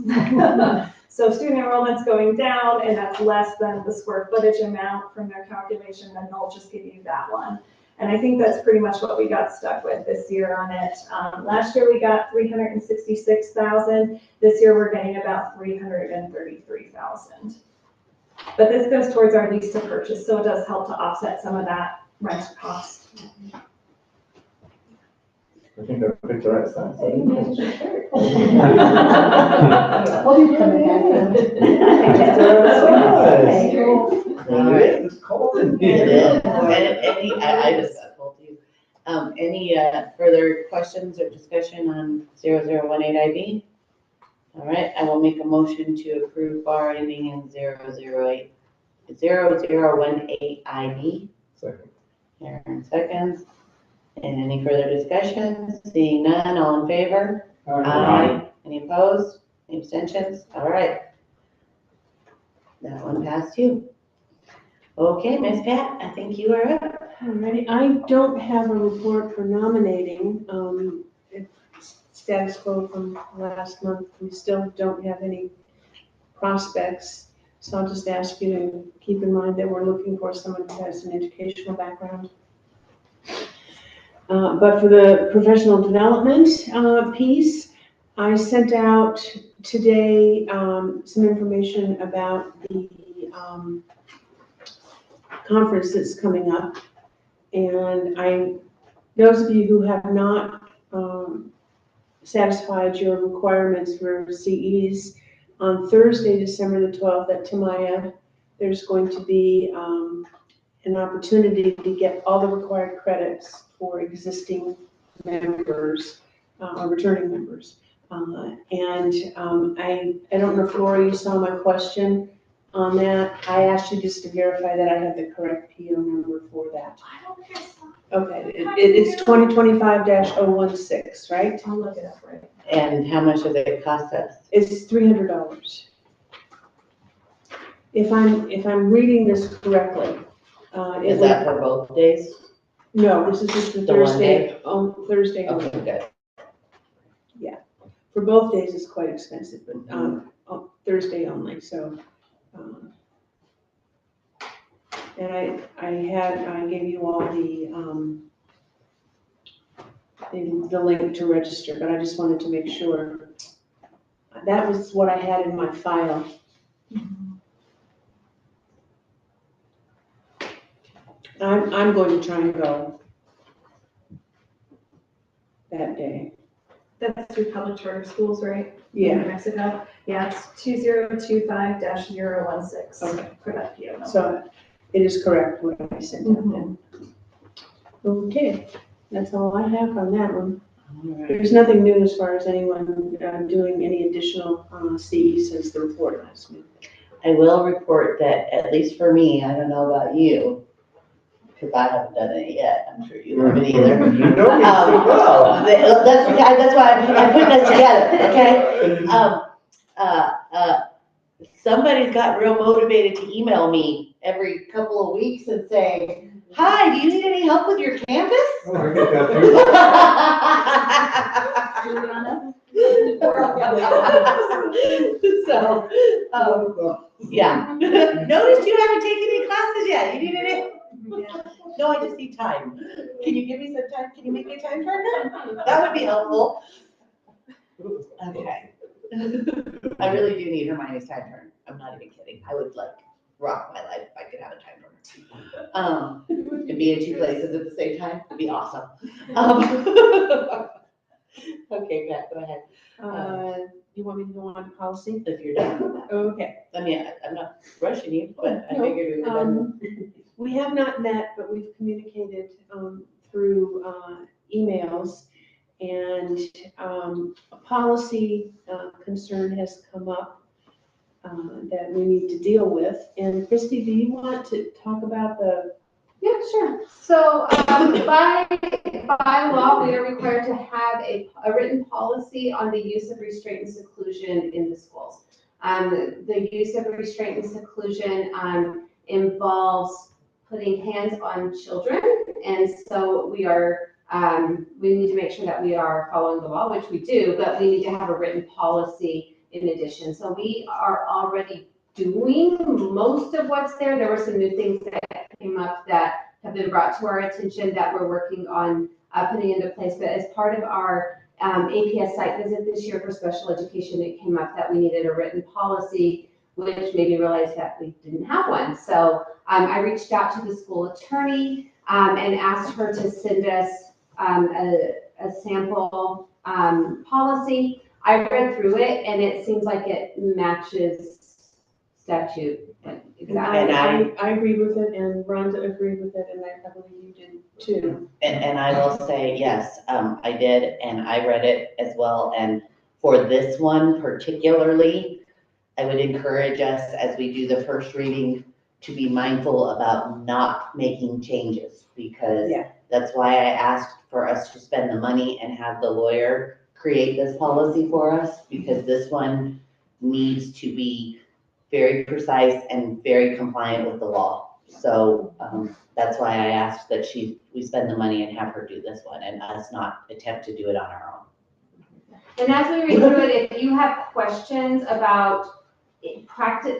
So student enrollment's going down and that's less than the square footage amount from their calculation, then they'll just give you that one. And I think that's pretty much what we got stuck with this year on it. Last year we got $366,000. This year we're getting about $333,000. But this goes towards our lease to purchase, so it does help to offset some of that rent cost. I think I picked the right size. Well, you come in. It's cold in here. I just got told you. Any further questions or discussion on 0018IB? All right, I will make a motion to approve bar ending in 0018IB. Second. Aaron seconds. And any further discussion? Seeing none, all in favor? Aye. Any opposed? Any abstentions? All right. That one passed you. Okay, Ms. Pat, I think you are up. Alrighty, I don't have a report for nominating. It's status quo from last month. We still don't have any prospects. So I'll just ask you to keep in mind that we're looking for someone who has an educational background. But for the professional development piece, I sent out today some information about the conference that's coming up. And those of you who have not satisfied your requirements for CEs, on Thursday, December the 12th at Tamaya, there's going to be an opportunity to get all the required credits for existing members or returning members. I don't know if Laura, you saw my question. on that. I asked you just to verify that I have the correct PO number for that. I don't think I saw. Okay, it's 2025-016, right? I'll look it up right. And how much does it cost us? It's $300. If I'm reading this correctly, Is that for both days? no, this is just the The one Thursday, Thursday only. Okay, good. For both days it's quite expensive, but, Thursday only, so, and I gave you all the link to register, but I just wanted to make sure. That was what I had in my file. I'm going to try and go that day. That's through public charter schools, right? Yeah, In Mexico. Yeah, it's 2025-016 Okay. for that PO number. so it is correct what I sent out then. Okay, that's all I have on that one. All right. There's nothing new as far as anyone doing any additional CE since the report last week. I will report that, at least for me, I don't know about you, because I haven't done it yet, I'm sure you haven't either. You know me so well. That's why I'm putting this together, okay? Somebody's got real motivated to email me every couple of weeks and say, hi, do you need any help with your canvas? Oh, I get that too. Juliana? So, yeah. Notice you haven't taken any classes yet. You need it? No, I just need time. Can you give me some time? Can you make me a time turner? That would be helpful. Okay. I really do need Hermione's time turn. I'm not even kidding. I would like rock my life if I could have a time turner. And be in two places at the same time would be awesome. Okay, Pat, go ahead. You want me to go on to policy? If you're done with that. Okay. I mean, I'm not rushing you, but I No, figured we were done. We have not met, but we've communicated through emails. And a policy concern has come up that we need to deal with. And Christy, do you want to talk about the? Yeah, sure. So by law, we are required to have a written policy on the use of restraint and seclusion in the schools. The use of restraint and seclusion involves putting hands on children. And so we need to make sure that we are following the law, which we do, but we need to have a written policy in addition. So we are already doing most of what's there. There were some new things that came up that have been brought to our attention that we're working on putting into place. But as part of our AKCS site visit this year for special education, it came up that we needed a written policy, which made me realize that we didn't have one. So I reached out to the school attorney and asked her to send us a sample policy. I read through it and it seems like it matches statute. Exactly. I agree with it, and Rhonda agreed with it, and I believe you did too. And I will say, yes, I did, and I read it as well. And for this one particularly, I would encourage us as we do the first reading to be mindful about not making changes, because that's why I asked for us to spend the money and have the lawyer create this policy for us, because this one needs to be very precise and very compliant with the law. So that's why I asked that we spend the money and have her do this one and us not attempt to do it on our own. And as we read through it, if you have questions about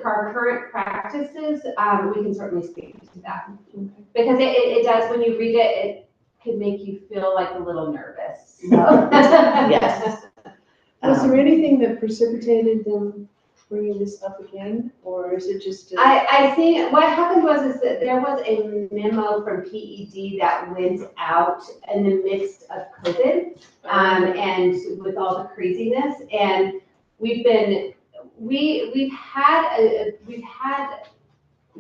our current practices, we can certainly speak to that. Because it does, when you read it, it can make you feel like a little nervous. So. Yes. Was there anything that precipitated them bringing this up again, or is it just? I think what happened was that there was a memo from PED that went out in the midst of COVID, and with all the craziness, and we've had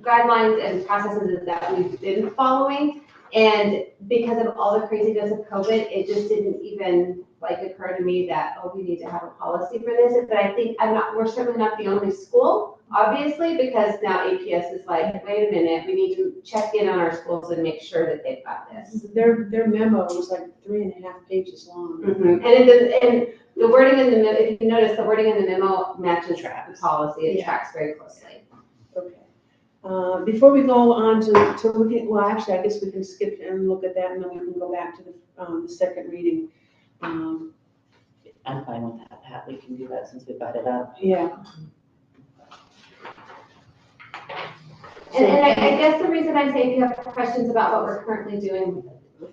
guidelines and processes that we've been following, and because of all the craziness of COVID, it just didn't even occur to me that, we need to have a policy for this. But I think we're certainly not the only school obviously, because now APS is like, wait a minute, we need to check in on our schools and make sure that they've got this. Their memo was like 3.5 pages long. And the wording in the memo, if you notice, the wording in the memo matches the policy, it Yeah. tracks very closely. Okay. Before we go on to looking, well, actually, I guess we can skip and look at that, and then we can go back to the second reading. I'm fine with that, Pat. We can do that since we've got it up. Yeah. And I guess the reason I'm saying if you have questions about what we're currently doing,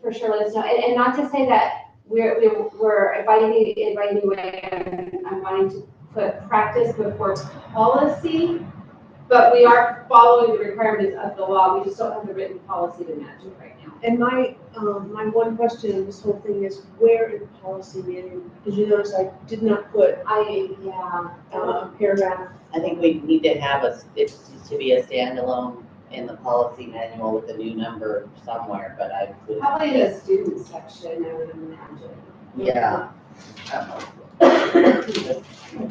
for sure let us know. And not to say that we're inviting you in, I'm wanting to put practice before policy, but we are following the requirements of the law. We just don't have the written policy to match it right now. And my one question in this whole thing is where in the policy manual, because you notice I did not put a paragraph. I think we need to have it needs to be a standalone in the policy manual with a new number somewhere, but I would. Probably in the student section, I would imagine. Yeah.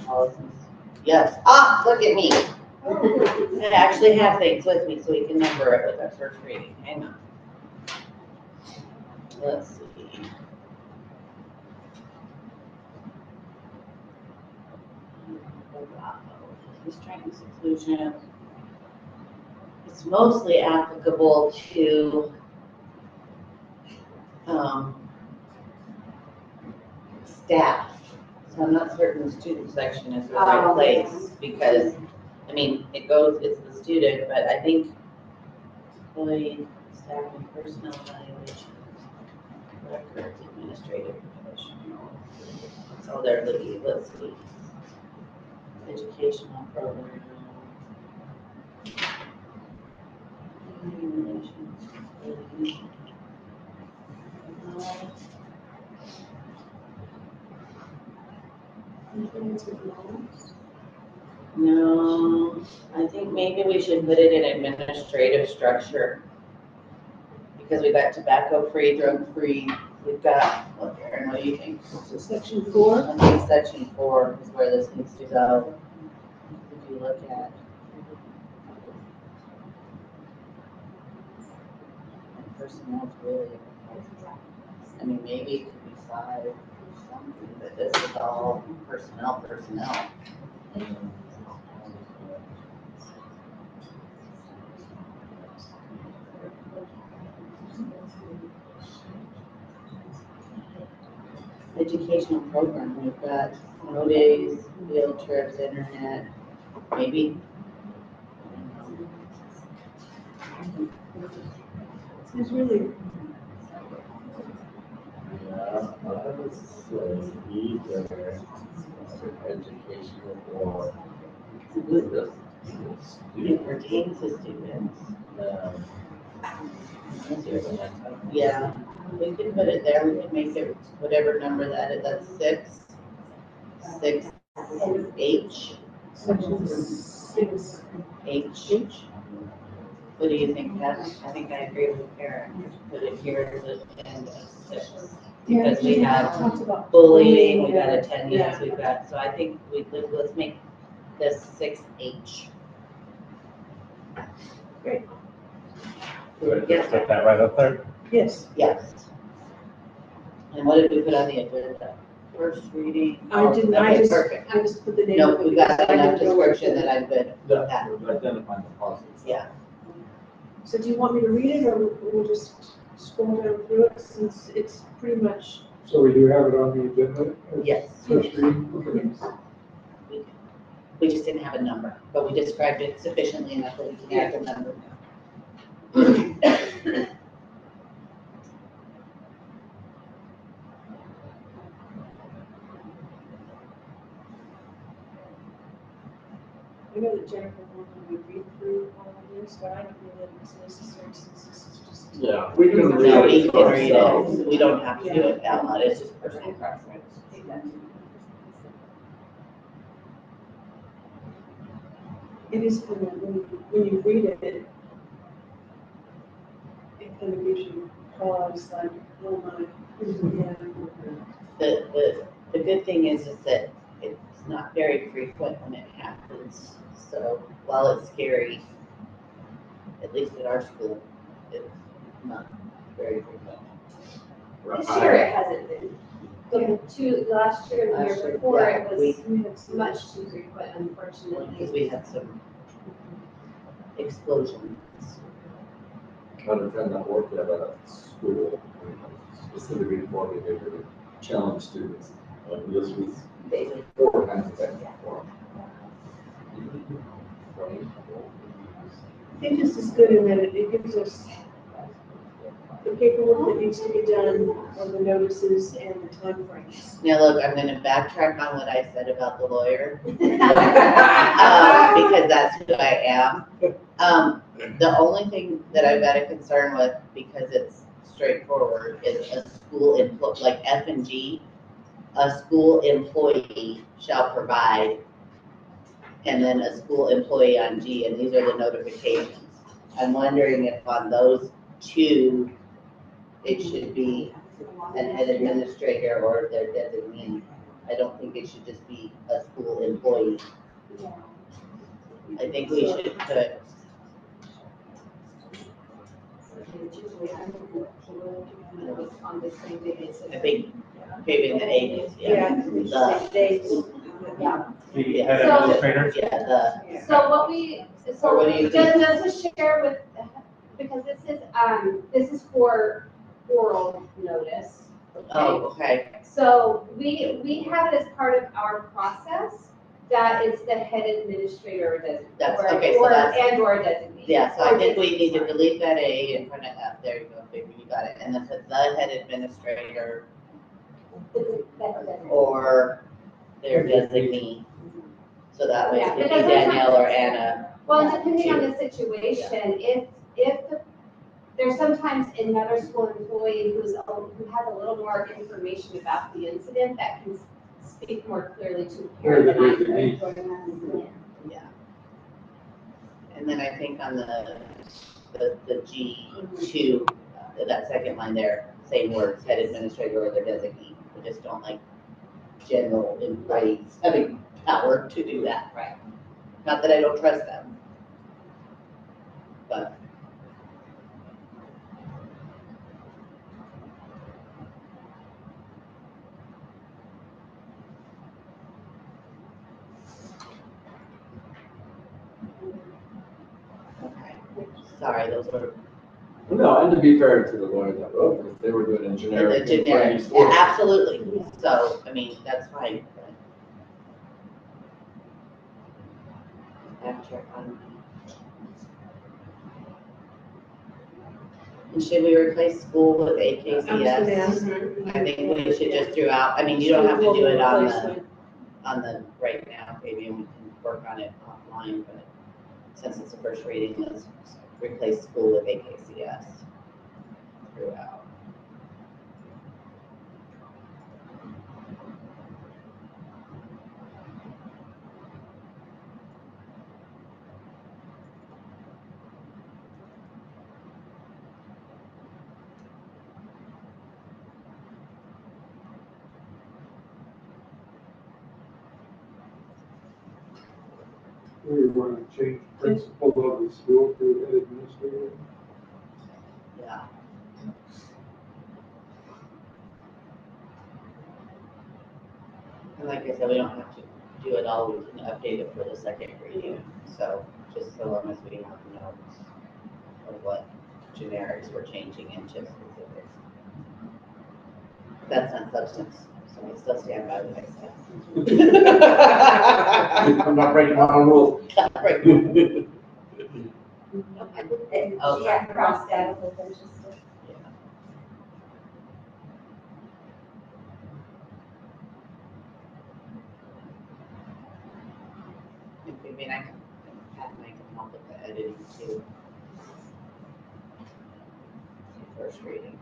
Policies. Yes. Ah, look at me. I actually have things with me so we can number it with our first reading. Hang on. Let's see. Restraint seclusion. It's mostly applicable to staff. So I'm not certain the student section is the right place because, I mean, it's the student, but I think employee, staff, and personnel evaluations, records, administrative professional. That's all they're looking, let's see. Educational program. No, I think maybe we should put it in administrative structure. Because we've got tobacco-free, drug-free, we've got, what, Erin, what do you think? So section 4? I think section 4 is where this needs to go. If you look at. And personnel's really, I mean, maybe it could be 5 or something, but this is all personnel. Educational program, we've got snow days, field trips, internet, maybe. It's really. Yeah, I would say either educational or. It pertains to students. Yeah, we can put it there, we can make it whatever number that is, that's 6 H. Section 6. H. What do you think, Pat? I think I agree with Karen, just put it here at the end of 6. Because we have bullying, we got attendance, we've got, so I think let's make this 6H. Great. Yes. Put that right up there. Yes. Yes. And what did we put on the agenda? First reading? I didn't, Okay, perfect. I just put the name. No, of it we got because I enough didn't know where to description put that it. I'm good with that. Identifying the policies. Yeah. So do you want me to read it, or we'll just scroll down through it, since it's pretty much. So we do have it on the agenda? Yes. First reading? Okay. We just didn't have a number, but we described it sufficiently enough that we can add the number now. I know that Jennifer wanted me to read through all of this, but I don't know that it's necessary since this is just. Yeah, we can read No, it. we can read ourselves. it. We don't have to do it out loud. It's just personal preference. It is kind of, when you read it, it kind of gives you pause, like, oh my. Yeah. The good thing is that it's not very frequent when it happens. So while it's scary, at least in our school, it's not very frequent. This year it hasn't been. The last year and the year before, it was much too frequent, unfortunately. Because we had some explosions. I had a friend that worked at a school, specifically for the challenge students. This was 4 times a day for them. I think this is good in that it gives us the paperwork that needs to be done, and the notices and the timeframes. Now, look, I'm gonna backtrack on what I said about the lawyer. Because that's who I am. The only thing that I've got a concern with, because it's straightforward, is a school like F and G, a school employee shall provide, and then a school employee on G, and these are the notifications. I'm wondering if on those two, it should be an head administrator or their designee. I don't think it should just be a school employee. I think we should put, On the same day. I think, giving the agency, Yeah. The head administrator? Yeah, So what we, Or what do you just to share with, because this is for oral notice. oh, okay, So we have it as part of our process, that it's the head administrator or designee. That's- or- okay, so or- that's- And or designee. yeah, so I Or think we need to designee. delete that A in front of F, there you go, baby, you got it, and then put the head administrator or their designee. So that way it Yeah, could be because Danielle or Anna. Well, depending on the situation, there's sometimes another school employee who has a little more information about the incident that can speak more clearly to the parent than I can. Yeah. And then I think on the G2, that second line there, same words, head administrator or their designee. We just don't like general employees having power to do that. Right. Not that I don't trust them, but. Okay, sorry, those were. No, and to be fair to the lawyer that wrote it, they were doing a generic. The generic, employees yeah, work. absolutely. So, I mean, that's fine. Backtrack on. And should we replace school with AKCS? I think we should just throughout, I mean, you don't have to do it on the, right now, maybe we can work on it offline, but since it's a first reading, let's replace school with AKCS throughout. We want to change principal of the school to head administrator. Yeah. And like I said, we don't have to do it all, we can update it for the second reading, so just so long as we have notes of what generics we're changing into specifics. That's not substance, so I still stand by what I said. I'm not breaking my own rules. Right. Yeah, crossed out with them, just to- I mean, I can help with the editing too. First reading.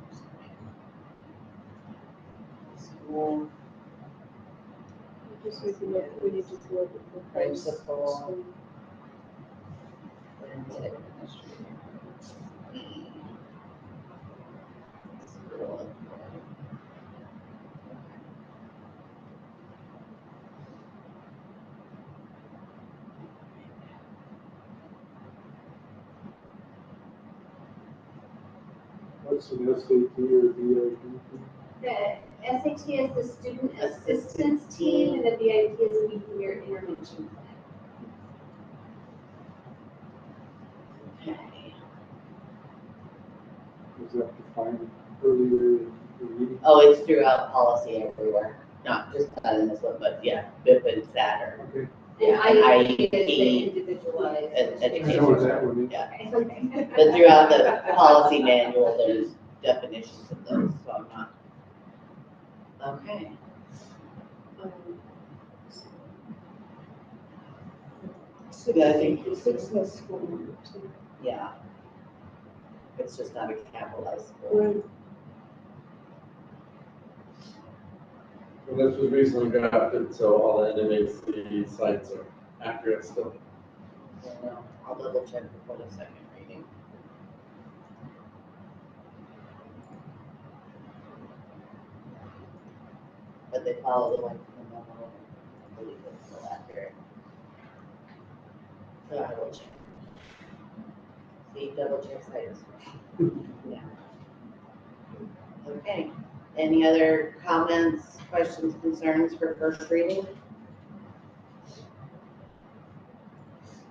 School. Just we can look, we need to look at the price. Principal. And administrator. School. What's an SAT or BIP? The SAT is the student assistance team, and the VIP is the behavior intervention plan. Okay. Is that defined earlier in the meeting? Oh, it's throughout policy everywhere, not just in this one, but yeah, BIP and SAT are. Okay. Yeah, And IEP, is the individualized. education. I know what that one is. Yeah, Okay. but throughout the policy manual, there's definitions of those, so I'm not. Okay. Yeah, I think- Success school. Yeah. It's just not a capitalized school. Right. Well, this was recently drafted, so all the NMAC sites are accurate still. Yeah, I'll double check before the second reading. But they follow the link from the memo. I believe it's still accurate. So I will check. See, double check sites. Yeah. Okay, any other comments, questions, concerns for first reading?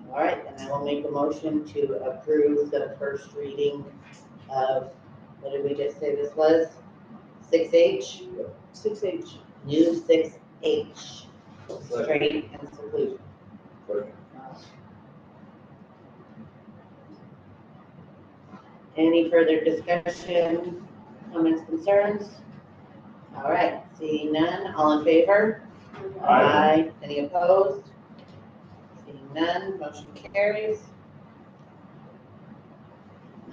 All right, then I will make a motion to approve the first reading of, what did we just say this was? 6H, 6H. new 6H, straight and seclusion. Any further discussion, comments, concerns? All right, seeing none, all in favor? Aye. Any opposed? Seeing none, motion carries.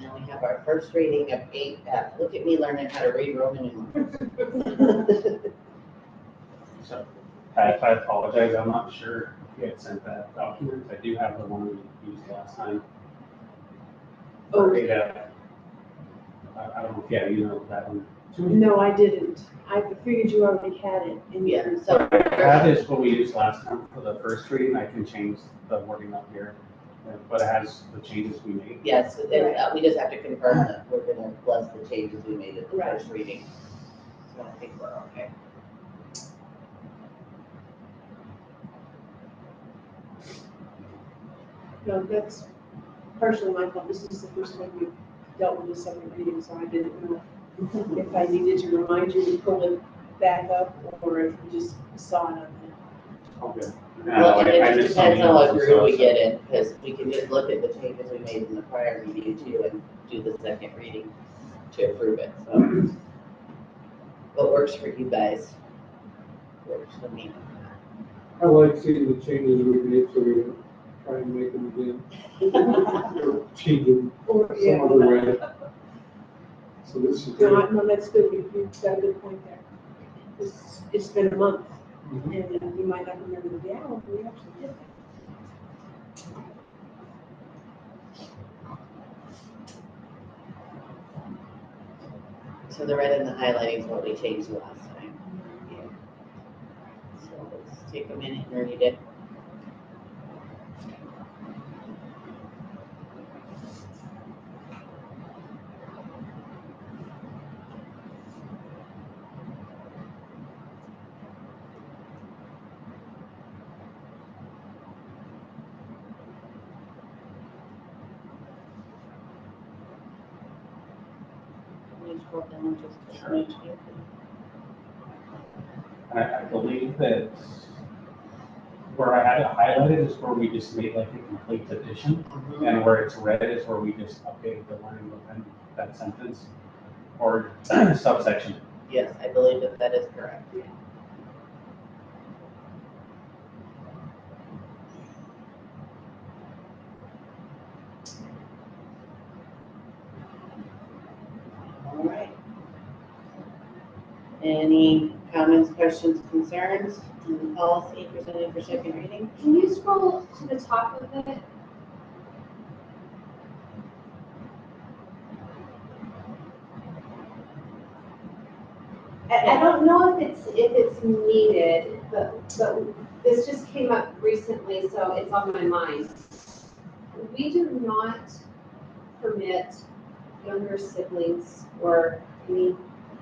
Now we have our first reading of 8F. Look at me learning how to read Roman numerals. So, I apologize, I'm not sure if you had sent that document. I do have the one we used last time. Oh. Yeah. I don't know if you know that one. No, I didn't. I figured you already had it in Yeah, your. so That is what we used last time for the first reading. I can change the wording up here, but it has the changes we made. yes, we just have to confirm that we're gonna bless the changes we made at the first reading. So I think we're okay. No, that's partially my fault. This is the first time we've dealt with a second reading, so I didn't know if I needed to remind you to pull it back up or if you just saw it on Okay. Well, and it just depends on what group we So- get in, because we can just look at the changes we made in the prior meeting too and do the second reading to approve it, so. What works for you guys? Works for me. I like seeing the changes we made, so we don't try and make them again. Or change them Or, some other way. So this is. No, that's good. You've got a good point there. It's been a month and you might not remember the hour we actually did. So the red and the highlighting is what we changed last time. So let's take a minute and read it. Can you scroll down just a smidge here? I believe that where I had it highlighted is where we just made like a complete addition, and where it's red is where we just updated the line within that sentence or subsection. Yes, I believe that that is correct. All right. Any comments, questions, concerns on the policy presented for second reading? Can you scroll to the top of it? I don't know if it's needed, but this just came up recently, so it's on my mind. We do not permit younger siblings or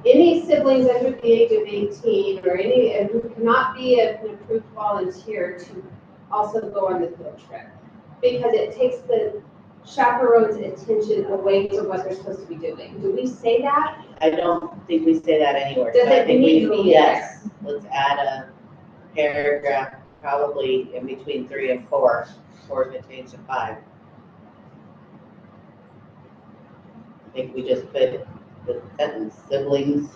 any siblings under the age of 18 or any, and who cannot be an approved volunteer to also go on the field trip. Because it takes the chaperone's attention away from what they're supposed to be doing. Do we say that? I don't think we say that anywhere. Does so I it think need we- to be Yes, let's add a paragraph, probably in between 3 and 4, or if it changes to 5. I think we just put the sentence, siblings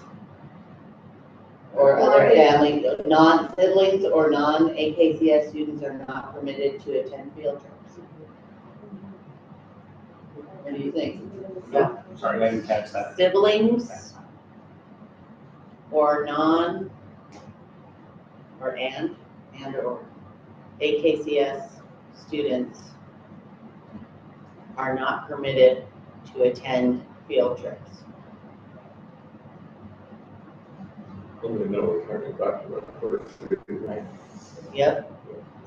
or other family, non-siblings or non-AKCS students are not permitted to attend field trips. What do you think? Yeah. Sorry, I didn't catch that. Siblings or non, or and or AKCS students are not permitted to attend field trips. Well, we know we're turning back to the first. Yep.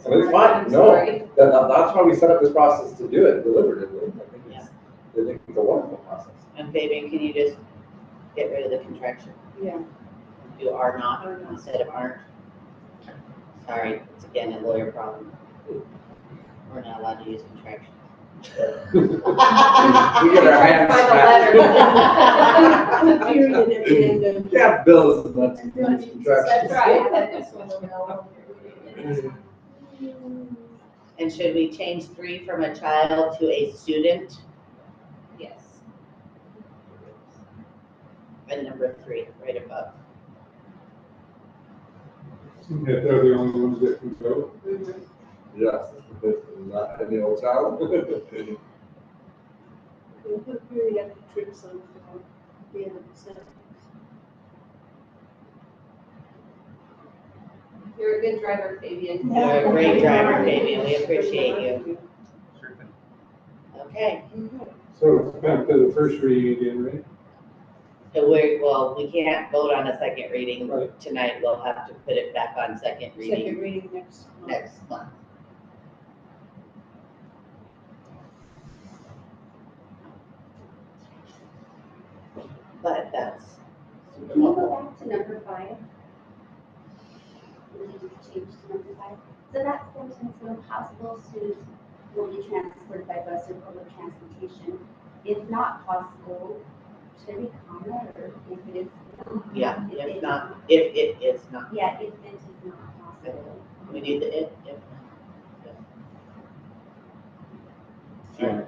And it's fine, no, that's why we set up this process to do it deliberatively. I think it's a wonderful process. And Fabian, can you just get rid of the contraction? Yeah. Do are not instead of aren't. Sorry, it's again a lawyer problem. We're not allowed to use contractions. We get our hands By the snapped. Period at the end of. Yeah, bills and that's That's right. And should we change 3 from a child to a student? Yes. And number 3, right above. If they're the only ones that can go. Yes, not any old child. We'll put periodic trips on the end of the sentence. You're a good driver, Fabian. You're a great driver, Fabian. We appreciate you. Sure thing. Okay. So it's back to the first reading again, right? So we can't vote on a second reading tonight. We'll have to put it back on second reading Second reading next month. next month. But that's. Can you go back to number 5? We just changed to number 5. So that sentence, no possible students will be transported by bus or public transportation. If not possible, should we comma or if it is? Yeah, if not, if it is not. Yeah, if it is not possible. We need the if. Sure.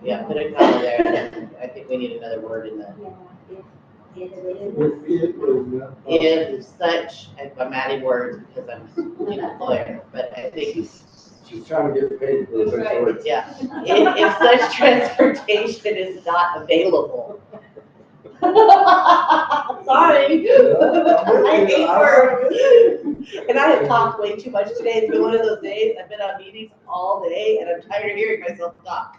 Yeah, put a comma there. I think we need another word in the. Yeah, If it is not If such, I'm adding words because I'm a lawyer, but I think, She's trying to get paid for the big words. yeah. If such transportation is not available. Sorry. I hate words. And I have talked way too much today. It's been one of those days. I've been on meetings all day and I'm tired of hearing myself talk.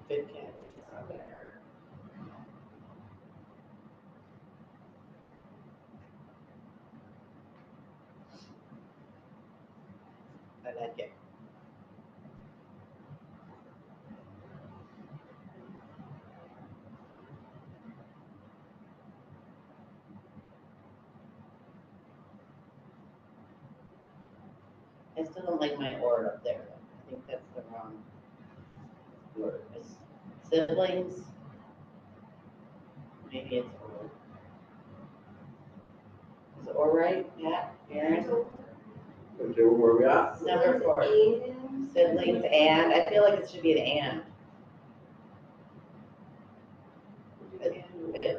Good catch. I like it. I still don't like my or up there. I think that's the wrong word. Siblings. Maybe it's or. Is it or right? Yeah, Aaron? Okay, where are we at? Number 4. Siblings and, I feel like it should be an and.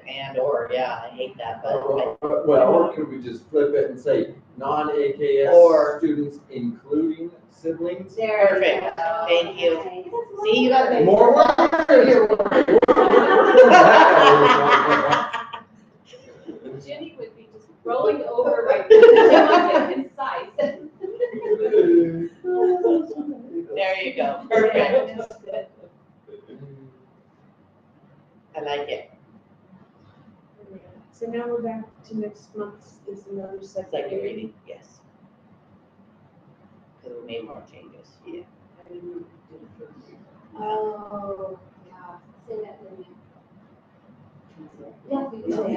And or, yeah, I hate that, but. Well, or could we just flip it and say non-AKS Or- students including siblings? Perfect, thank you. See, you got me. More work. Jenny would be just rolling over right now. She wants it concise. There you go, perfect. I like it. So now we're back to next next month is another second Second reading. reading, yes. Because we made more changes. Yeah. I didn't do the first reading. Oh, yeah, say that then. Yeah, we can say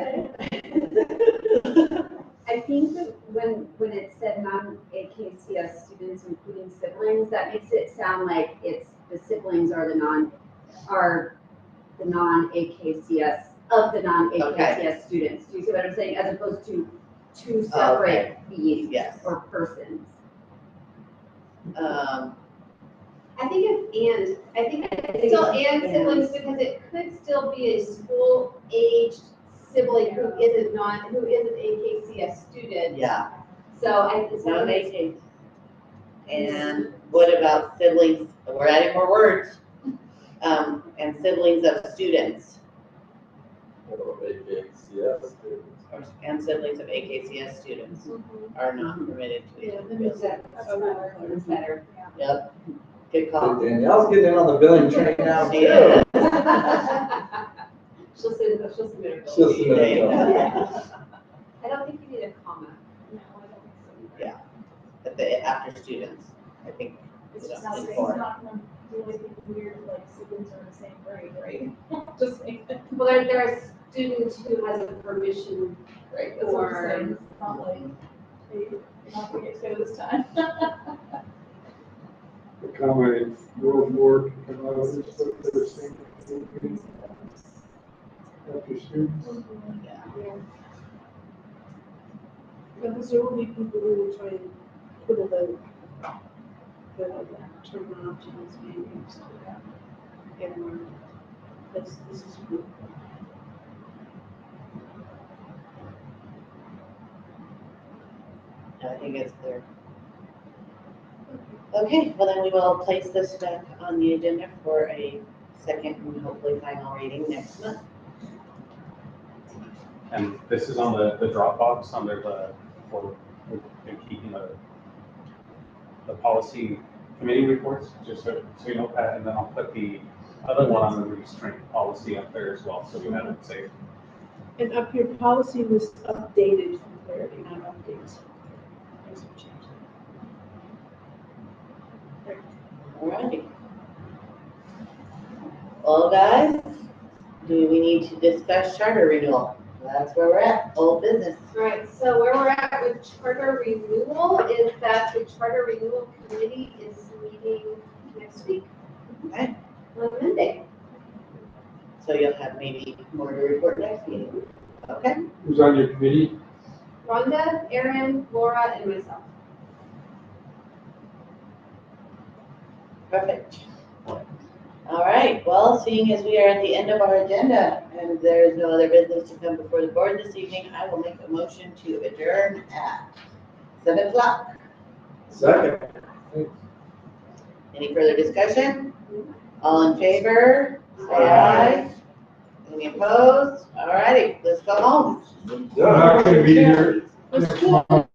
it. I think that when it said non-AKCS students, including siblings, that makes it sound like it's, the siblings are the non-AKCS, of the non-AKCS students. Do you see what I'm saying? As opposed to two separate beings Yes. or persons. I think it's and. I think it's still and siblings because it could still be a school-aged sibling who isn't AKCS student. Yeah. So It's not AK. And what about siblings? We're adding more words. And siblings of students. What about AKCS students? And siblings of AKCS students are not permitted to be. Yeah, that makes sense. That's better. Yep. Good call. Danielle's getting in on the billing train now too. Yeah. She'll submit a bill. She'll submit a bill. I don't think you need a comma. No, I don't think so. Yeah. But the after students, I think. It's you just know, not, in it's four. not gonna do anything weird, like siblings are in the same grade, right? Just make it. Well, there are students who has a permission Right, that's what I'm for. saying, it's not like, hey, you're not gonna get together this time. The comment, World War, come out of this, what they're saying. After students. Yeah. Because there will be people who will try and put the terminology is being used everywhere. This is good. I think it's clear. Okay, well then we will place this back on the agenda for a second and hopefully final reading next month. And this is on the Dropbox under for keeping the policy committee reports, just so you know, Pat, and then I'll put the other one on the restraint policy up there as well, so you have it saved. And up your policy was updated for clarity, not updates. There's some change there. Alrighty. Well, guys, do we need to discuss charter renewal? That's where we're at, old business. Right, so where we're at with charter renewal is that the charter renewal committee is meeting next week. Okay. On Monday. So you'll have maybe more to report next meeting. Okay. Who's on your committee? Rhonda, Erin, Laura, and myself. Perfect. All right, well, seeing as we are at the end of our agenda and there is no other business to come before the board this evening, I will make a motion to adjourn at 7 o'clock. Second. Any further discussion? All in favor? Say aye. Any opposed? All righty, let's go home. I'm not gonna be here Let's next do month.